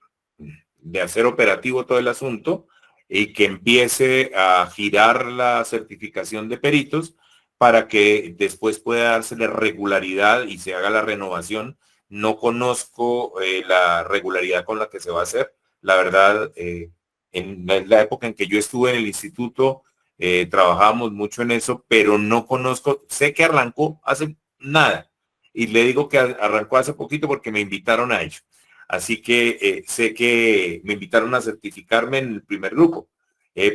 hacer operativo todo el asunto y que empiece a girar la certificación de peritos para que después pueda dársele regularidad y se haga la renovación. No conozco la regularidad con la que se va a hacer. La verdad, en la época en que yo estuve en el instituto, trabajábamos mucho en eso, pero no conozco. Sé que arrancó hace nada. Y le digo que arrancó hace poquito porque me invitaron a ello. Así que sé que me invitaron a certificarme en el primer grupo,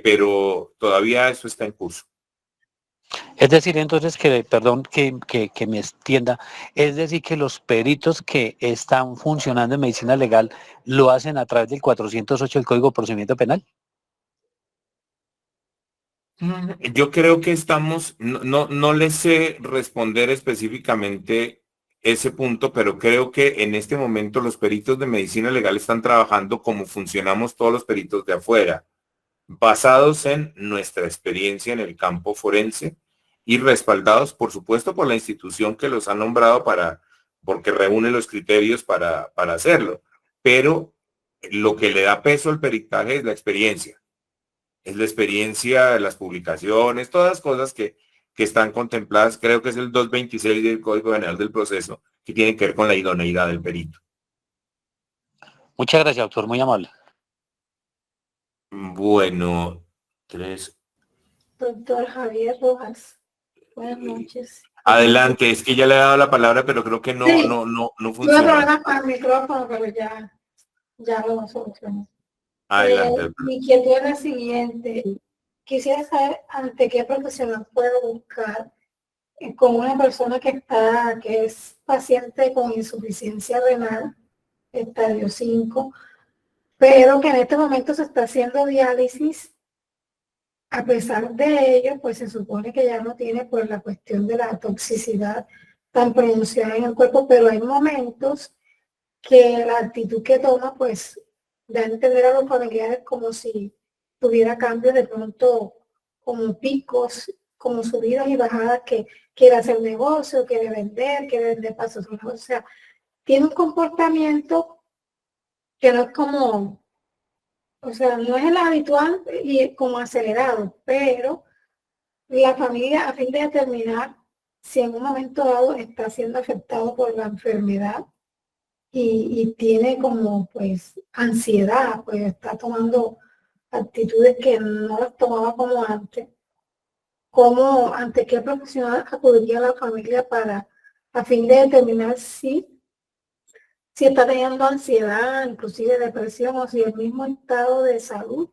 pero todavía eso está en curso. Es decir, entonces, perdón que me extienda, es decir, que los peritos que están funcionando en medicina legal lo hacen a través del 408 del Código de Procedimiento Penal. Yo creo que estamos, no les sé responder específicamente ese punto, pero creo que en este momento los peritos de medicina legal están trabajando como funcionamos todos los peritos de afuera, basados en nuestra experiencia en el campo forense y respaldados, por supuesto, por la institución que los ha nombrado porque reúne los criterios para hacerlo. Pero lo que le da peso al peritaje es la experiencia. Es la experiencia, las publicaciones, todas las cosas que están contempladas, creo que es el 226 del Código General del Proceso, que tienen que ver con la idoneidad del perito. Muchas gracias, doctor, muy amable. Bueno, 3. Doctor Javier Rojas, buenas noches. Adelante, es que ya le he dado la palabra, pero creo que no funciona. Tuve problemas con el micrófono, pero ya lo solucioné. Adelante. Mi inquietud es la siguiente. Quisiera saber ante qué profesional puedo buscar con una persona que es paciente con insuficiencia renal, estadio 5, pero que en este momento se está haciendo diálisis. A pesar de ello, pues se supone que ya no tiene por la cuestión de la toxicidad tan pronunciada en el cuerpo, pero hay momentos que la actitud que toma, pues, da a entender a los familiares como si tuviera cambios de pronto, como picos, como subidas y bajadas, que quiere hacer negocio, quiere vender pasos. O sea, tiene un comportamiento que no es como, o sea, no es el habitual y como acelerado, pero la familia, a fin de determinar si en un momento dado está siendo afectado por la enfermedad y tiene como pues ansiedad, pues está tomando actitudes que no las tomaba como antes, como ante qué profesional acudiría la familia para a fin de determinar si está teniendo ansiedad, inclusive depresión, o si el mismo estado de salud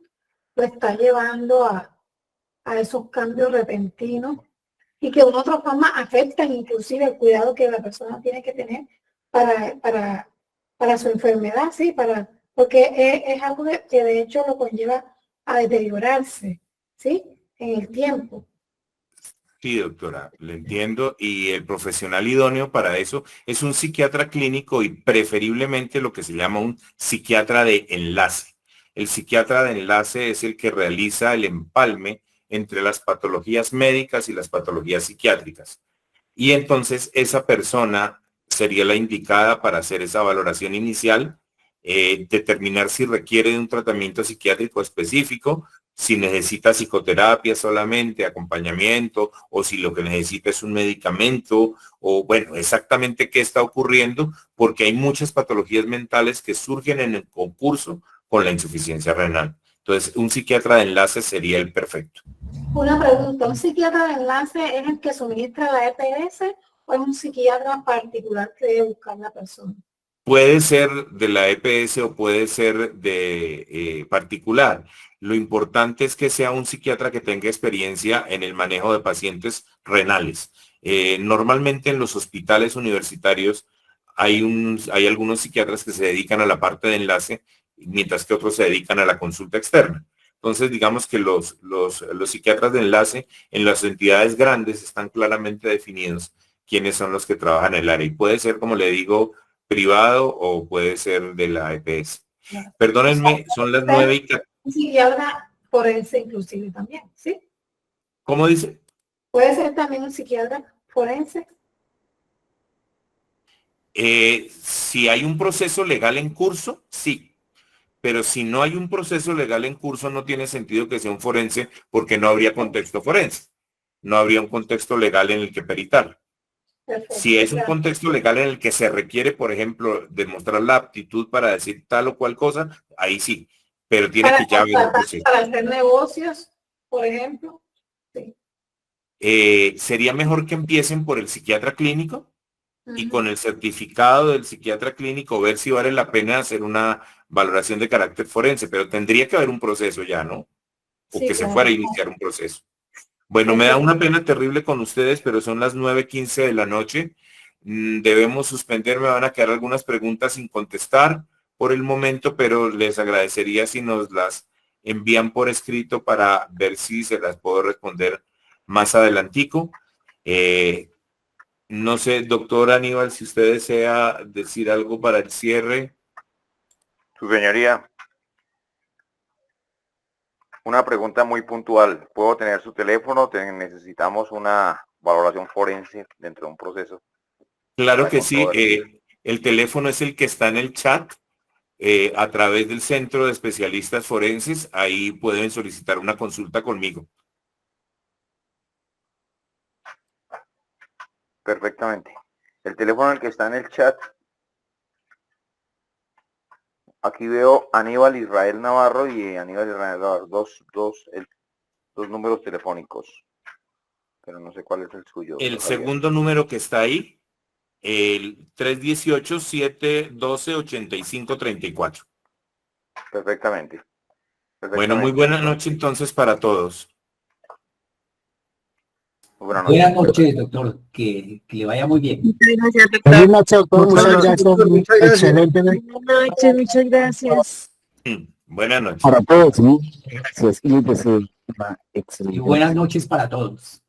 lo está llevando a esos cambios repentinos y que de una otra forma afectan inclusive el cuidado que la persona tiene que tener para su enfermedad, sí, porque es algo que de hecho lo conlleva a deteriorarse, ¿sí? En el tiempo. Sí, doctora, le entiendo. Y el profesional idóneo para eso es un psiquiatra clínico y preferiblemente lo que se llama un psiquiatra de enlace. El psiquiatra de enlace es el que realiza el empalme entre las patologías médicas y las patologías psiquiátricas. Y entonces esa persona sería la indicada para hacer esa valoración inicial, determinar si requiere de un tratamiento psiquiátrico específico, si necesita psicoterapia solamente, acompañamiento, o si lo que necesita es un medicamento, o bueno, exactamente qué está ocurriendo, porque hay muchas patologías mentales que surgen en el concurso con la insuficiencia renal. Entonces, un psiquiatra de enlace sería el perfecto. Una pregunta, ¿un psiquiatra de enlace es el que suministra la EPS o es un psiquiatra particular que debe buscar la persona? Puede ser de la EPS o puede ser de particular. Lo importante es que sea un psiquiatra que tenga experiencia en el manejo de pacientes renales. Normalmente en los hospitales universitarios hay algunos psiquiatras que se dedican a la parte de enlace, mientras que otros se dedican a la consulta externa. Entonces, digamos que los psiquiatras de enlace en las entidades grandes están claramente definidos quiénes son los que trabajan en el área. Y puede ser, como le digo, privado o puede ser de la EPS. Perdónenme, son las 9:14. Un psiquiatra forense inclusive también, ¿sí? ¿Cómo dice? ¿Puede ser también un psiquiatra forense? Si hay un proceso legal en curso, sí. Pero si no hay un proceso legal en curso, no tiene sentido que sea un forense porque no habría contexto forense. No habría un contexto legal en el que peritar. Perfecto, Si es un gracias. contexto legal en el que se requiere, por ejemplo, demostrar la aptitud para decir tal o cual cosa, ahí sí. Pero tiene que ya haber un proceso. Para hacer negocios, por ejemplo. Sí. Sería mejor que empiecen por el psiquiatra clínico y con el certificado del psiquiatra clínico ver si vale la pena hacer una valoración de carácter forense, pero tendría que haber un proceso ya, ¿no? O Sí, que se claro. fuera a iniciar un proceso. Bueno, me da una pena terrible con ustedes, pero son las 9:15 de la noche. Debemos suspender, me van a quedar algunas preguntas sin contestar por el momento, pero les agradecería si nos las envían por escrito para ver si se las puedo responder más adelantico. No sé, doctor Aníbal, si usted desea decir algo para el cierre. Su señoría, una pregunta muy puntual. ¿Puedo tener su teléfono? Necesitamos una valoración forense dentro de un proceso. Claro que sí. El teléfono es el que está en el chat. A través del Centro de Especialistas Forenses, ahí pueden solicitar una consulta conmigo. Perfectamente. El teléfono el que está en el chat. Aquí veo Aníbal Israel Navarro y Aníbal Israel Navarro, dos números telefónicos, pero no sé cuál es el suyo. El segundo número que está ahí, el 318-712-8534. Perfectamente. Bueno, muy buena noche entonces para todos. Buenas noches, doctor. Que le vaya muy bien. Buenas noches, doctor. Muchas gracias. Excelente. Buenas noches, muchas gracias. Buenas noches. Para todos, ¿no? Gracias. Y pues, excelente. Y buenas noches para todos.